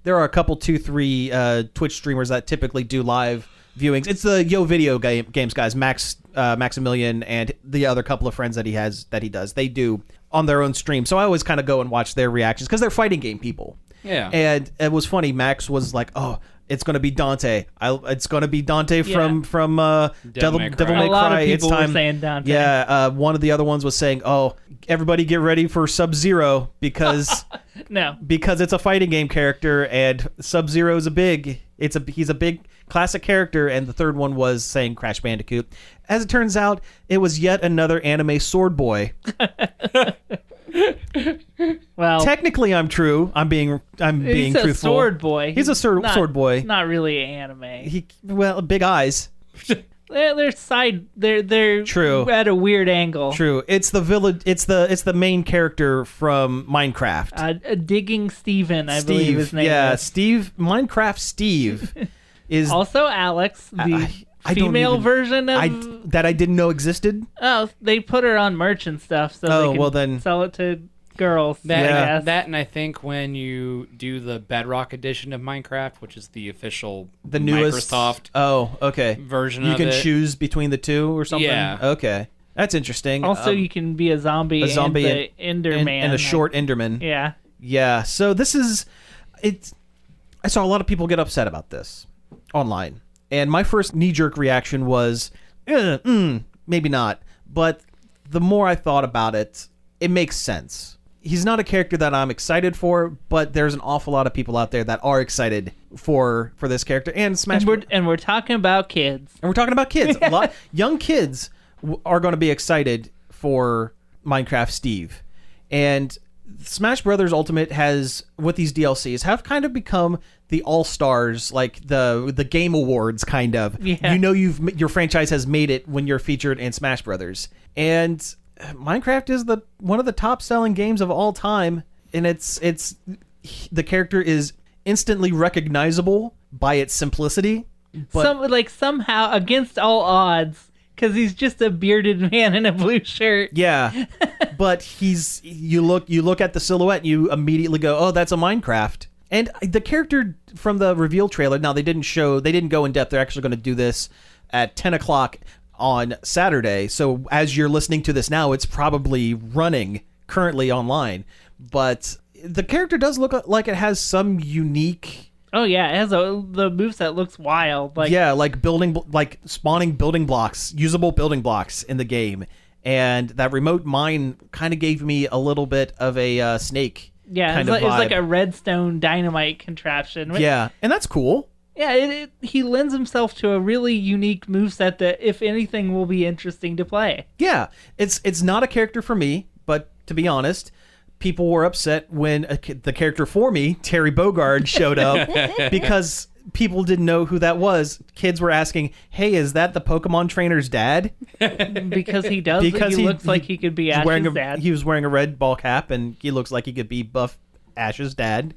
there are a couple, 2-3 Twitch streamers that typically do live viewings. It's the Yo Video Games guys, Maximilian, and the other couple of friends that he does. They do on their own stream. So I always kind of go and watch their reactions because they're fighting game people. Yeah. And it was funny. Max was like, "Oh, it's going to be Dante. It's going to be Dante from Devil May Cry. A lot of people it's time." were saying Dante. Yeah. One of the other ones was saying, "Oh, everybody get ready for Sub-Zero because because it's a fighting game character and Sub-Zero is he's a big classic character." And the third one was saying Crash Bandicoot. As it turns out, it was yet another anime sword boy. Well, technically, I'm being he's truthful. A sword boy. He's a sword boy. Not really anime. Big eyes. They're true at a weird angle. True. It's the village. It's the main character from Minecraft. Digging Steven, I believe his name. Yeah, is. Steve. Minecraft Steve is also Alex, the female version of that I didn't know existed. Oh, they put her on merch and stuff, so they can sell it to girls. That and I think when you do the Bedrock edition of Minecraft, which is the official newest Microsoft version of it. You can choose between the two or something? Yeah. Okay. That's interesting. Also, you can be a zombie and the Enderman. And a short Enderman. Yeah. Yeah. So this is... I saw a lot of people get upset about this online. And my first knee-jerk reaction was, maybe not. But the more I thought about it, it makes sense. He's not a character that I'm excited for, but there's an awful lot of people out there that are excited for this character. And Smash. And we're talking about kids. And we're talking about kids. A lot young kids are going to be excited for Minecraft Steve. And Smash Brothers Ultimate has, with these DLCs, have kind of become the all-stars, like the Game Awards, kind of. Yeah. You know, your franchise has made it when you're featured in Smash Brothers. And Minecraft is one of the top-selling games of all time, and it's the character is instantly recognizable by its simplicity. But somehow against all odds, because he's just a bearded man in a blue shirt. Yeah, but you look at the silhouette, and you immediately go, "Oh, that's a Minecraft." And the character from the reveal trailer. Now they didn't go in depth. They're actually going to do this at 10 o'clock on Saturday. So as you're listening to this now, it's probably running currently online. But the character does look like it has some unique. Oh yeah, it has the moveset looks wild. Like spawning building blocks, usable building blocks in the game, and that remote mine kind of gave me a little bit of a snake. Yeah, it's like a redstone dynamite contraption. Yeah, and that's cool. Yeah, he lends himself to a really unique moveset that, if anything, will be interesting to play. Yeah, it's not a character for me, but to be honest, people were upset when the character for me, Terry Bogard, showed up because people didn't know who that was. Kids were asking, "Hey, is that the Pokemon trainer's dad?" Because he does. Because he looks like he could be Ash's dad. He was wearing a red ball cap, and he looks like he could be buff Ash's dad.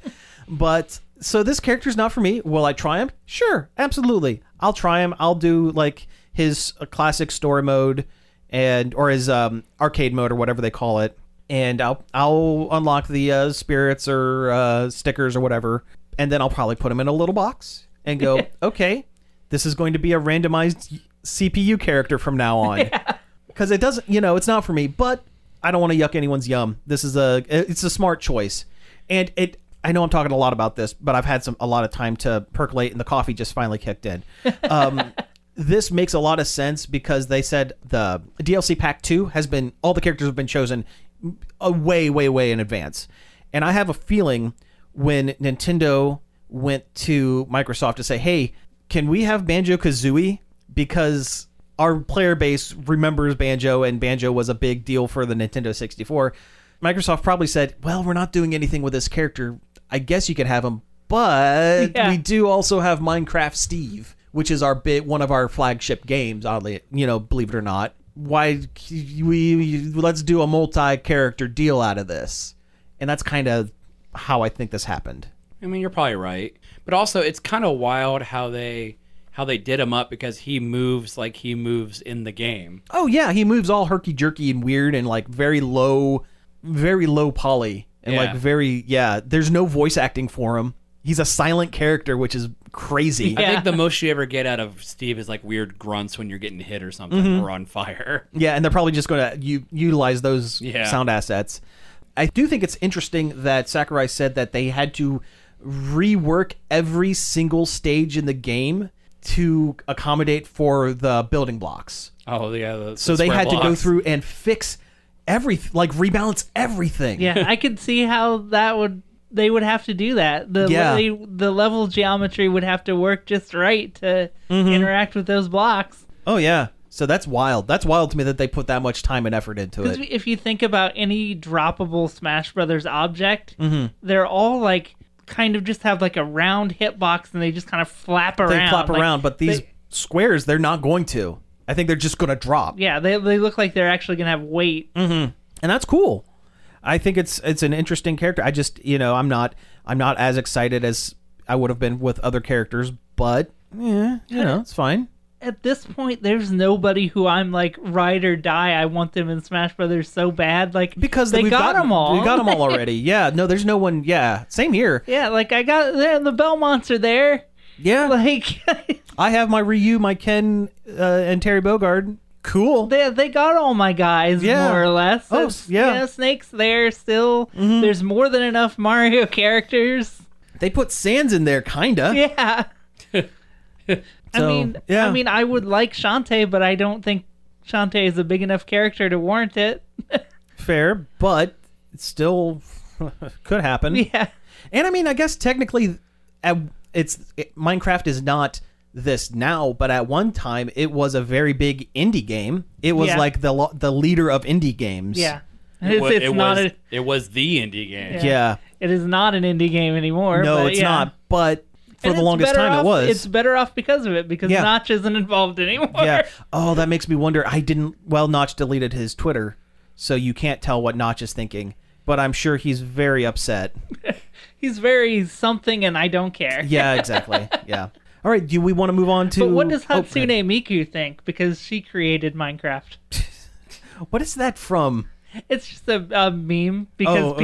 But so this character's not for me. Will I try him? Sure, absolutely. I'll try him. I'll do like his classic story mode or his arcade mode or whatever they call it, and I'll unlock the spirits or stickers or whatever. And then I'll probably put him in a little box and go, okay, this is going to be a randomized CPU character from now on. Because it doesn't, it's not for me, but I don't want to yuck anyone's yum. It's a smart choice. And I know I'm talking a lot about this, but I've had a lot of time to percolate, and the coffee just finally kicked in. This makes a lot of sense because they said the DLC Pack 2 all the characters have been chosen way, way, way in advance. And I have a feeling when Nintendo went to Microsoft to say, "Hey, can we have Banjo-Kazooie? Because our player base remembers Banjo, and Banjo was a big deal for the Nintendo 64. Microsoft probably said, "Well, we're not doing anything with this character. I guess you could have him, but we do also have Minecraft Steve, which is one of our flagship games, oddly, believe it or not. Why let's do a multi-character deal out of this." And that's kind of how I think this happened. I mean, you're probably right, but also it's kind of wild how they did him up because he moves like he moves in the game. Oh yeah, he moves all herky jerky and weird and like very low poly and there's no voice acting for him. He's a silent character, which is crazy. I think the most you ever get out of Steve is like weird grunts when you're getting hit or something or on fire. Yeah, and they're probably just going to utilize those sound assets. I do think it's interesting that Sakurai said that they had to rework every single stage in the game to accommodate for the building blocks. Oh, yeah. So they had to go through and fix rebalance everything. Yeah, I could see how they would have to do that. The level geometry would have to work just right to interact with those blocks. Oh, yeah. So that's wild. That's wild to me that they put that much time and effort into it. If you think about any droppable Smash Brothers object, they're all like kind of just have like a round hitbox and they just kind of flap around. They flap around, but these squares, they're not going to. I think they're just going to drop. Yeah, they look like they're actually going to have weight. And that's cool. I think it's an interesting character. I just, I'm not as excited as I would have been with other characters, but it's fine. At this point, there's nobody who I'm like ride or die. I want them in Smash Brothers so bad, like because they got them all. We got them all already. Yeah, no, there's no one. Yeah, same here. Yeah, like I got the Belmonts are there. Yeah, like I have my Ryu, my Ken, and Terry Bogard. Cool. They got all my guys more or less. Oh, yeah. Snake's there still. There's more than enough Mario characters. They put Sans in there, kinda. Yeah. So, I mean, I would like Shantae, but I don't think Shantae is a big enough character to warrant it. Fair, but it still could happen. Yeah. And I mean, I guess technically, Minecraft is not this now, but at one time it was a very big indie game. It was like the leader of indie games. Yeah. It was the indie game. Yeah. It is not an indie game anymore. No, it's not. But for the longest time, it was. It's better off because of it, because Notch isn't involved anymore. Yeah. Oh, that makes me wonder. Notch deleted his Twitter, so you can't tell what Notch is thinking. But I'm sure he's very upset. He's very something, and I don't care. Yeah, exactly. Yeah. All right. Do we want to move on to? But what does Hatsune Miku think? Because she created Minecraft. What is that from? It's just a meme because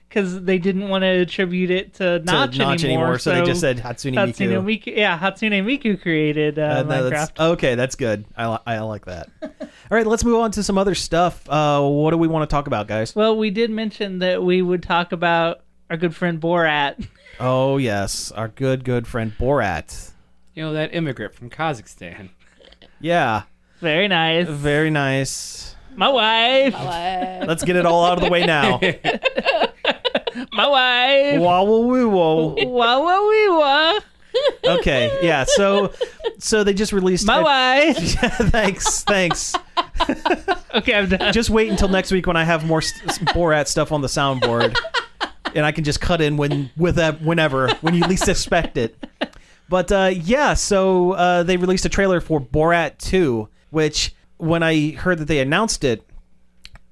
because they didn't want to attribute it to Notch anymore, so they just said Hatsune Miku. Yeah, Hatsune Miku created Minecraft. Okay, that's good. I like that. All right, let's move on to some other stuff. What do we want to talk about, guys? Well, we did mention that we would talk about our good friend Borat. Oh, yes, our good friend Borat. That immigrant from Kazakhstan. Yeah. Very nice. Very nice. My wife. Let's get it all out of the way now. My wife. Wah-wah-wee-wah. Wah-wah-wee-wah. Okay, yeah, so they just released... My wife. Thanks. Okay, I'm done. Just wait until next week when I have more Borat stuff on the soundboard, and I can just cut in whenever, when you least expect it. But so they released a trailer for Borat 2, which when I heard that they announced it,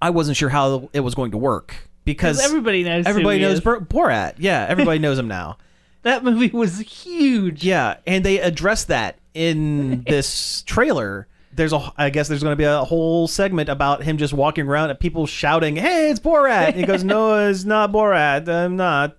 I wasn't sure how it was going to work. Because everybody knows Borat. Yeah, everybody knows him now. That movie was huge. Yeah, and they addressed that in this trailer. I guess there's going to be a whole segment about him just walking around and people shouting, "Hey, it's Borat!" And he goes, "No, it's not Borat. I'm not."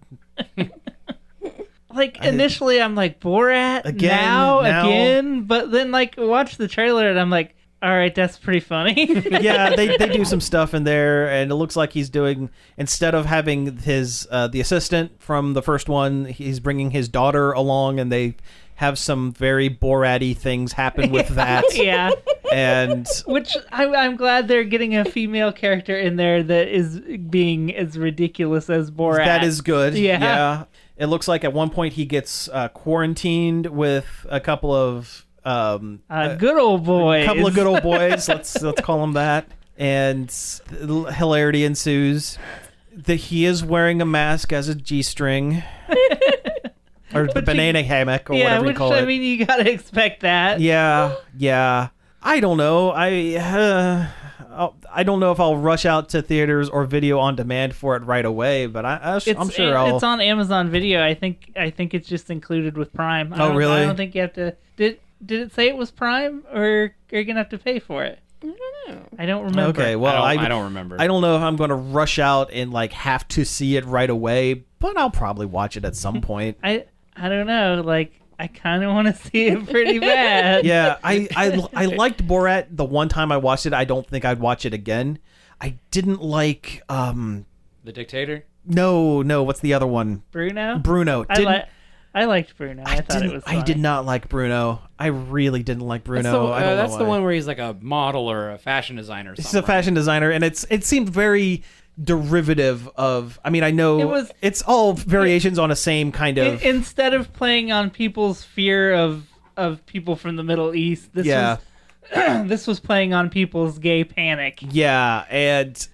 Initially, I'm like, Borat? Again? But then, watch the trailer and I'm like, all right, that's pretty funny. Yeah, they do some stuff in there, and it looks like he's doing, instead of having his the assistant from the first one, he's bringing his daughter along, and they have some very Borat-y things happen with that. Yeah. And which I'm glad they're getting a female character in there that is being as ridiculous as Borat. That is good. Yeah. It looks like at one point he gets quarantined with a couple of good old boys. A couple of good old boys. let's call them that. And hilarity ensues. He is wearing a mask as a G-string. Or the banana hammock, or whatever you call it. I mean, you gotta expect that. Yeah. I don't know. I don't know if I'll rush out to theaters or video on demand for it right away, but I'm sure I'll. It's on Amazon Video. I think it's just included with Prime. Oh, really? I don't think you have to. Did it say it was Prime, or are you gonna have to pay for it? I don't know. I don't remember. Okay, well, I don't remember. I don't know if I'm going to rush out and have to see it right away, but I'll probably watch it at some point. I don't know. I kind of want to see it pretty bad. Yeah, I liked Borat the one time I watched it. I don't think I'd watch it again. I didn't like The Dictator? No, what's the other one? Bruno. I liked Bruno. I thought it was funny. I did not like Bruno. I really didn't like Bruno. That's the one where he's like a model or a fashion designer or something. He's a fashion designer, and it seemed very derivative of. I mean, I know it's all variations on a same kind of. Instead of playing on people's fear of people from the Middle East, this was playing on people's gay panic. Yeah, and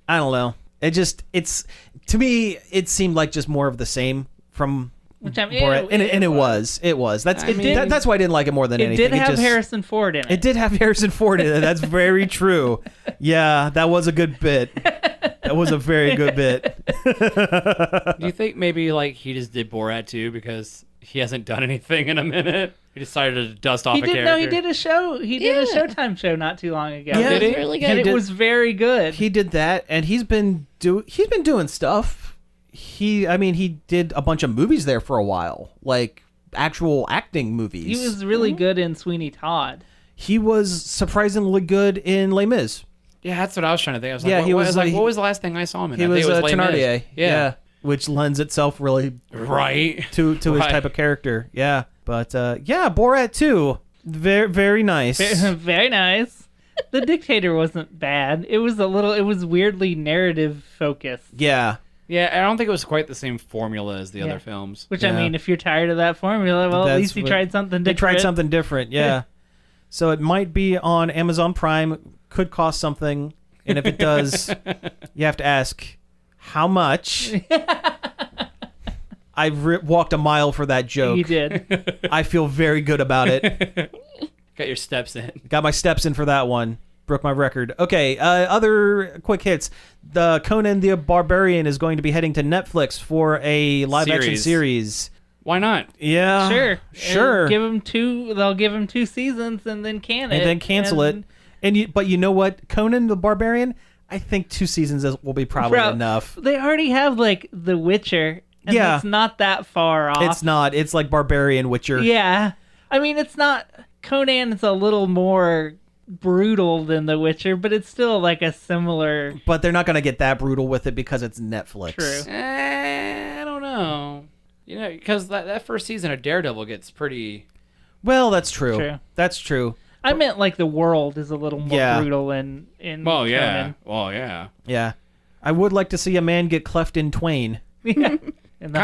I don't know. To me, it seemed like just more of the same from Borat, and it was. That's why I didn't like it more than anything. It did have Harrison Ford in it. It did have Harrison Ford in it. That's very true. Yeah, that was a good bit. That was a very good bit. Do you think maybe like he just did Borat too because he hasn't done anything in a minute? He decided to dust off a character. No, he did a show. He did a Showtime show not too long ago. Yeah, it was really good. And it was very good. He did that, and he's been doing stuff. He did a bunch of movies there for a while, like actual acting movies. He was really good in Sweeney Todd. He was surprisingly good in Les Mis. Yeah, that's what I was trying to think. I was like, what was the last thing I saw him in? He was Les Mis. Thénardier. Yeah, which lends itself really to his type of character. Yeah, but Borat too. Very, very nice. Very nice. The Dictator wasn't bad. It was weirdly narrative focused. Yeah. Yeah, I don't think it was quite the same formula as the other films. Which, I mean, if you're tired of that formula, well, at least he tried something different. He tried something different, yeah. So it might be on Amazon Prime, could cost something, and if it does, you have to ask, how much? I walked a mile for that joke. You did. I feel very good about it. Got your steps in. Got my steps in for that one. Broke my record. Okay, other quick hits. The Conan the Barbarian is going to be heading to Netflix for a live-action series. Why not? Yeah. Sure. They'll give him 2 seasons and then can it. And then cancel it. But you know what? Conan the Barbarian, I think 2 seasons will be probably enough. They already have, like, The Witcher. And it's not that far off. It's not. It's like Barbarian Witcher. Yeah. I mean, it's not... Conan is a little more brutal than The Witcher, but it's still like a similar... But they're not going to get that brutal with it because it's Netflix. True. I don't know. Because that first season of Daredevil gets pretty... Well, that's true. That's true. I meant like the world is a little more brutal in Well, yeah. Conan. Well, yeah. Yeah. I would like to see a man get cleft in twain. Yeah. In the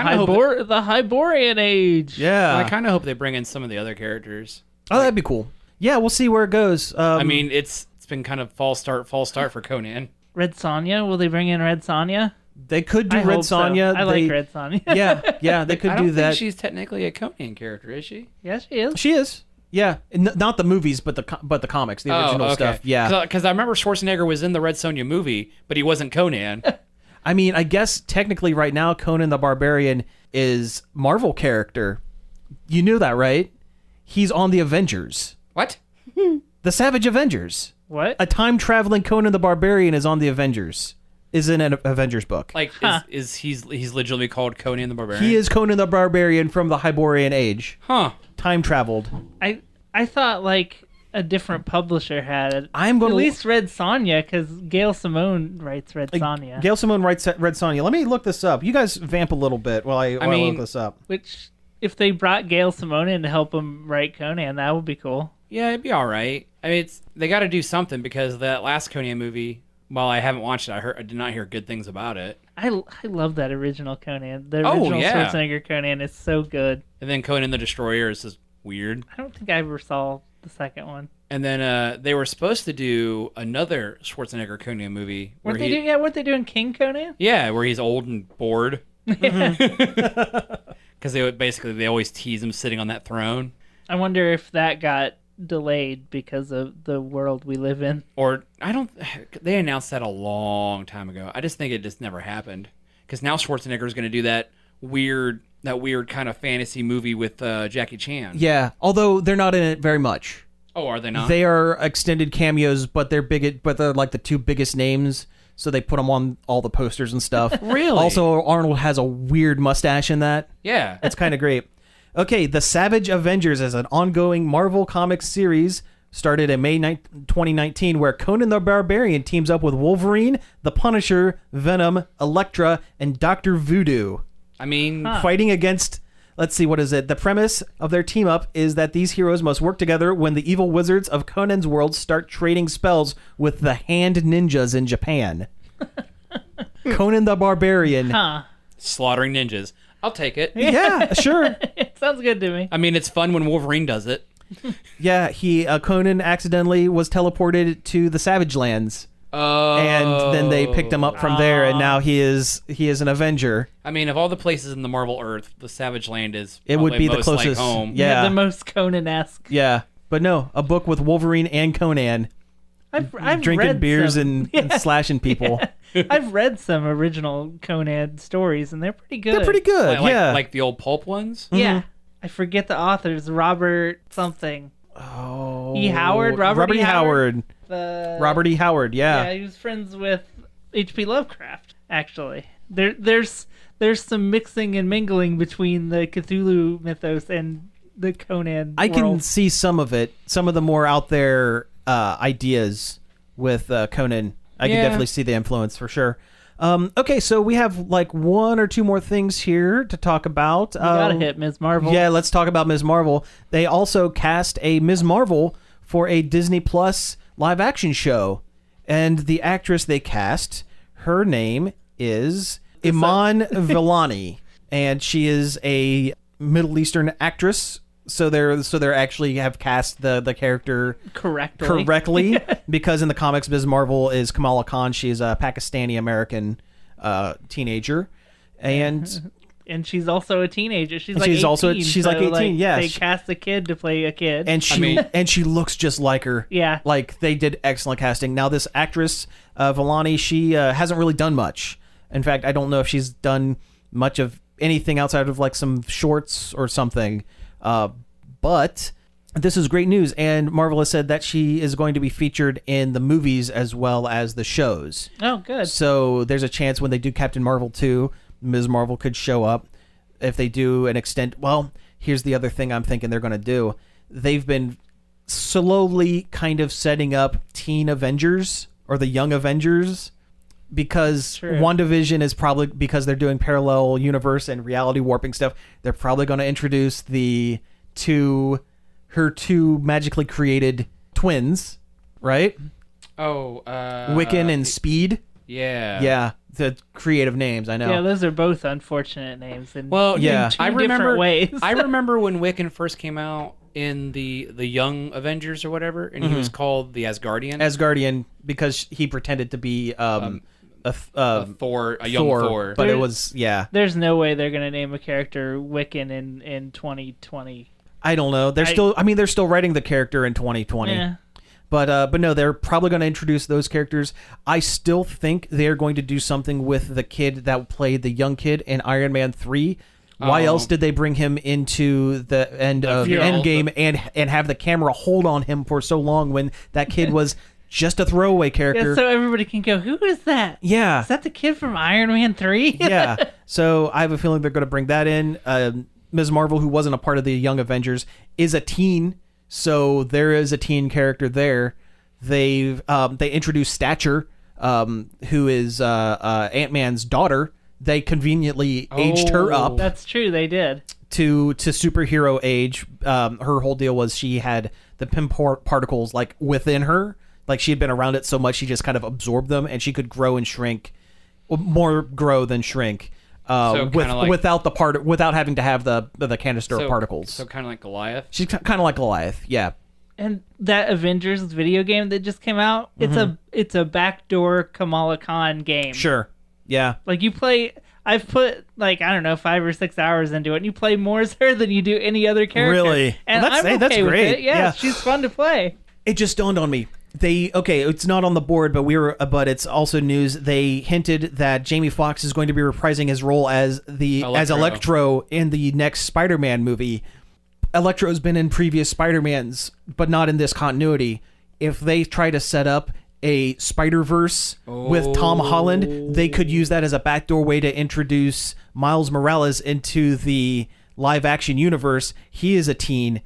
Hyborian age. Yeah. I kind of hope they bring in some of the other characters. Oh, that'd be cool. Yeah, we'll see where it goes. I mean, it's been kind of false start for Conan. Red Sonja? Will they bring in Red Sonja? They could do Red Sonja. So. I like Red Sonja. Yeah, they could do that. I don't think she's technically a Conan character, is she? Yes, she is. She is. Yeah, not the movies, but the comics, the original stuff. Yeah, because I remember Schwarzenegger was in the Red Sonja movie, but he wasn't Conan. I mean, I guess technically right now Conan the Barbarian is Marvel character. You knew that, right? He's on the Avengers. What? The Savage Avengers. What? A time-traveling Conan the Barbarian is on the Avengers. Is in an Avengers book. Like, he's legitimately called Conan the Barbarian? He is Conan the Barbarian from the Hyborian age. Huh. Time-traveled. I thought, like, a different publisher had it. At least Red Sonja, because Gail Simone writes Red Sonja. Gail Simone writes Red Sonja. Let me look this up. You guys vamp a little bit while I look this up. Which... If they brought Gail Simone in to help him write Conan, that would be cool. Yeah, it'd be all right. I mean, they got to do something because that last Conan movie, while I haven't watched it, I did not hear good things about it. I love that original Conan. The original Schwarzenegger Conan is so good. And then Conan the Destroyer is just weird. I don't think I ever saw the second one. And then they were supposed to do another Schwarzenegger Conan movie. Weren't they doing King Conan? Yeah, where he's old and bored. Because they always tease him sitting on that throne. I wonder if that got delayed because of the world we live in. Or they announced that a long time ago. I just think it just never happened. Because now Schwarzenegger is going to do that weird kind of fantasy movie with Jackie Chan. Yeah, although they're not in it very much. Oh, are they not? They are extended cameos, but they're like the 2 biggest names. So they put them on all the posters and stuff. Really? Also, Arnold has a weird mustache in that. Yeah. It's kind of great. Okay, the Savage Avengers is an ongoing Marvel Comics series started in May 2019, where Conan the Barbarian teams up with Wolverine, the Punisher, Venom, Elektra, and Dr. Voodoo. I mean, fighting against, let's see, what is it? The premise of their team up is that these heroes must work together when the evil wizards of Conan's world start trading spells with the hand ninjas in Japan. Conan the Barbarian. slaughtering ninjas. I'll take it. Yeah, sure. It sounds good to me. I mean, it's fun when Wolverine does it. Yeah, Conan accidentally was teleported to the Savage Lands. And then they picked him up from there, and now he is an Avenger. I mean, of all the places in the Marvel Earth, the Savage Land is it would be the most closest like home. Yeah, the most Conan-esque. Yeah, but no, a book with Wolverine and Conan. I've drinking read beers some, and slashing people. Yeah. I've read some original Conan stories, and they're pretty good. They're pretty good. Like the old pulp ones. Yeah, I forget the authors. Robert something. Oh, E. Howard. Robert E. Howard. Robert E. Howard. Yeah, he was friends with H.P. Lovecraft. Actually, there's some mixing and mingling between the Cthulhu mythos and the Conan. I can world. see some of it. Some of the more out there ideas with Conan. I can definitely see the influence for sure. Okay, so we have like one or two more things here to talk about. You gotta hit Ms. Marvel. Yeah, let's talk about Ms. Marvel. They also cast a Ms. Marvel for a Disney Plus live action show. And the actress they cast, her name is Iman Vellani. And she is a Middle Eastern actress. So they're actually have cast the character correctly because in the comics, Ms. Marvel is Kamala Khan. She's a Pakistani American teenager, and she's also a teenager. She's like 18. She's like 18. Yeah, they cast a kid to play a kid, and she looks just like her. Yeah, like they did excellent casting. Now this actress Vellani, she hasn't really done much. In fact, I don't know if she's done much of anything outside of like some shorts or something. But this is great news, and Marvel has said that she is going to be featured in the movies as well as the shows. Oh, good. So there's a chance when they do Captain Marvel 2, Ms. Marvel could show up. If they do an extent... Well, here's the other thing I'm thinking they're going to do. They've been slowly kind of setting up Teen Avengers, or the Young Avengers, because WandaVision is probably... Because they're doing parallel universe and reality warping stuff, they're probably going to introduce her two magically created twins, right? Oh, Wiccan and Speed. Yeah, the creative names. I know. Yeah, those are both unfortunate names. In different ways. I remember when Wiccan first came out in the Young Avengers or whatever, and he was called the Asgardian because he pretended to be a Thor, a young Thor. But it was There's no way they're gonna name a character Wiccan in 2020. I don't know. They're still writing the character in 2020. Yeah. But no, they're probably going to introduce those characters. I still think they're going to do something with the kid that played the young kid in Iron Man 3. Why else did they bring him into the end of Endgame and have the camera hold on him for so long when that kid was just a throwaway character? Yeah, so everybody can go, who is that? Yeah. Is that the kid from Iron Man 3? Yeah. So I have a feeling they're going to bring that in. Ms. Marvel, who wasn't a part of the Young Avengers, is a teen, so there is a teen character there. They introduced Stature, who is Ant-Man's daughter. They conveniently aged her up. That's true, they did. To superhero age. Her whole deal was she had the Pym particles like within her. Like she had been around it so much, she just kind of absorbed them, and she could grow and shrink, more grow than shrink. Without having to have the canister of particles. So kind of like Goliath. She's kind of like Goliath, yeah. And that Avengers video game that just came out, it's a backdoor Kamala Khan game. Sure, yeah. Like you play, I've put like 5 or 6 hours into it, and you play more as her than you do any other character. Really? And well, I'm okay that's with great. it. Yeah, she's fun to play. It just dawned on me. It's not on the board, but it's also news. They hinted that Jamie Foxx is going to be reprising his role as Electro in the next Spider-Man movie. Electro's been in previous Spider-Mans, but not in this continuity. If they try to set up a Spider-Verse with Tom Holland, they could use that as a backdoor way to introduce Miles Morales into the live action universe, he is a teen.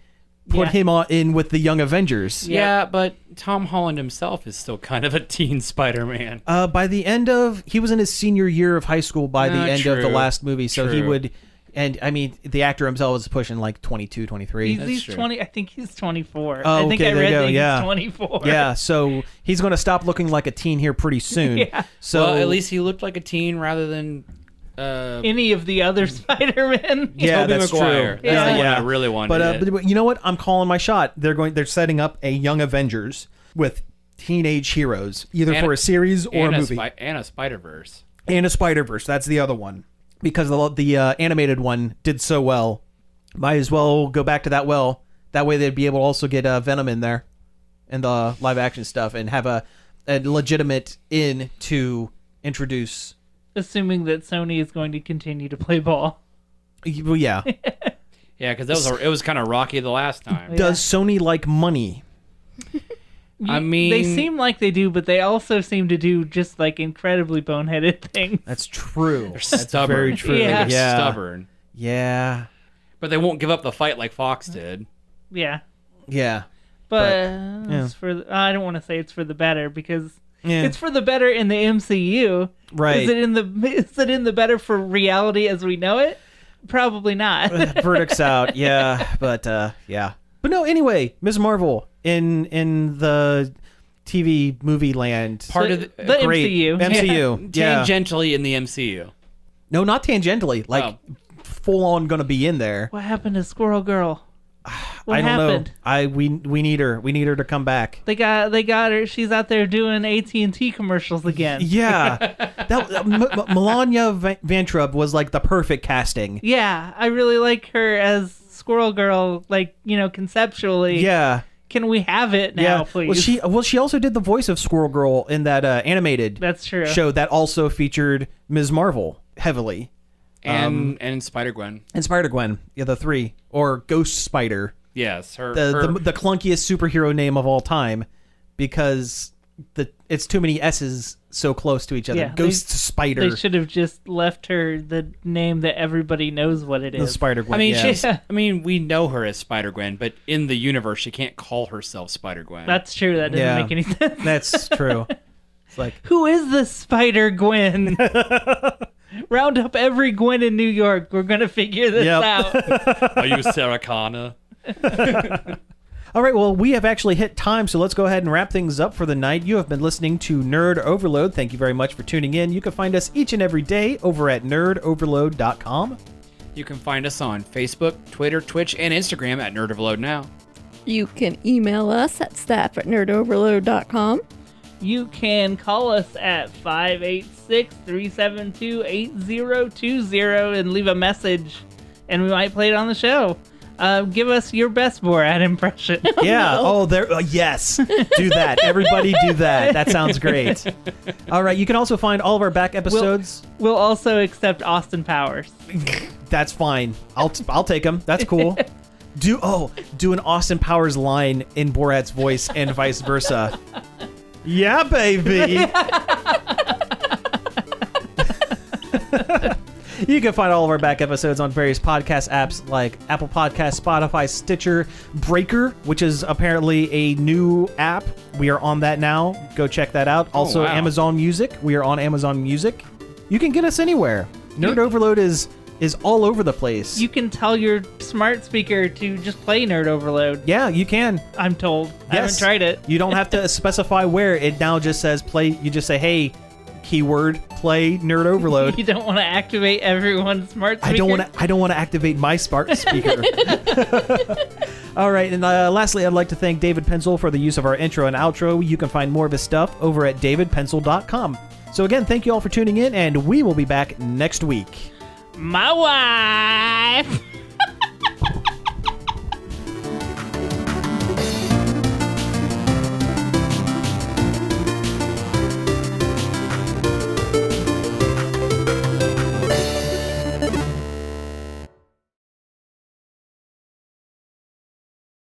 Put him in with the Young Avengers. Yeah, but Tom Holland himself is still kind of a teen Spider-Man. By the end of, he was in his senior year of high school by the end of the last movie, so he would, and I mean, the actor himself was pushing like 22, 23. He's 20, I think he's 24. Oh, I think okay, I read that yeah. he's 24. Yeah, so he's going to stop looking like a teen here pretty soon. Yeah. So well, at least he looked like a teen rather than any of the other Spider-Men. Yeah, Tobey that's Maguire. true. That's the one I really wanted. But you know what? I'm calling my shot. They're setting up a Young Avengers with teenage heroes, either for a series or a movie. And a Spider-Verse. And a Spider-Verse. That's the other one. Because the animated one did so well. Might as well go back to that well. That way they'd be able to also get Venom in there and the live action stuff and have a legitimate in to introduce. Assuming that Sony is going to continue to play ball. Well, yeah. Yeah, because it was kind of rocky the last time. Does Sony like money? I mean, they seem like they do, but they also seem to do just like incredibly boneheaded things. That's true. they're That's stubborn. very true. Yeah. They're stubborn. Yeah. But they won't give up the fight like Fox did. Yeah, Yeah. but yeah. it's for. I don't want to say it's for the better because Yeah. it's for the better in the MCU. Right. Is it in the better for reality as we know it? Probably not. Verdict's out. Yeah. But yeah. But no. Anyway, Ms. Marvel in the TV movie land. Part of the great. MCU. MCU. Yeah. Tangentially in the MCU. No, not tangentially. Like full on going to be in there. What happened to Squirrel Girl? What I don't happened? know. We need her. We need her to come back. They got her. She's out there doing AT&T commercials again. Yeah. Melania Van Trump was like the perfect casting. Yeah, I really like her as Squirrel Girl. Like, conceptually. Yeah. Can we have it now, please? She also did the voice of Squirrel Girl in that animated That's true. show that also featured Ms. Marvel heavily. And Spider-Gwen. And Spider-Gwen, yeah, the three. Or Ghost Spider. Yes, her The clunkiest superhero name of all time because it's too many S's so close to each other. Yeah, Ghost Spider. They should have just left her the name that everybody knows what it The is. Spider-Gwen, I mean, we know her as Spider-Gwen, but in the universe, she can't call herself Spider-Gwen. That's true. That doesn't make any sense. That's true. It's like, who is the Spider-Gwen? Round up every Gwen in New York. We're going to figure this out. Are you Sarah Connor? all right, well, we have actually hit time, so let's go ahead and wrap things up for the night. You have been listening to Nerd Overload. Thank you very much for tuning in. You can find us each and every day over at nerdoverload.com. You can find us on Facebook, Twitter, Twitch, and Instagram at Nerd Overload Now. You can email us at staff@nerdoverload.com. You can call us at 586-372-8020 and leave a message, and we might play it on the show. Give us your best Borat impression. Yeah. Oh, there. Yes. Do that. Everybody do that. That sounds great. All right. You can also find all of our back episodes. We'll also accept Austin Powers. That's fine. I'll take them. That's cool. Do an Austin Powers line in Borat's voice and vice versa. Yeah, baby. You can find all of our back episodes on various podcast apps like Apple Podcasts, Spotify, Stitcher, Breaker, which is apparently a new app. We are on that now. Go check that out. Also, wow. Amazon Music. We are on Amazon Music. You can get us anywhere. Nerd Overload is all over the place. You can tell your smart speaker to just play Nerd Overload. Yeah, you can. I'm told. I haven't tried it. You don't have to specify where. It now just says play. You just say, hey, keyword, play Nerd Overload. You don't want to activate everyone's smart speaker? I don't want to activate my smart speaker. All right, and lastly, I'd like to thank David Pencil for the use of our intro and outro. You can find more of his stuff over at davidpencil.com. So again, thank you all for tuning in, and we will be back next week. My wife!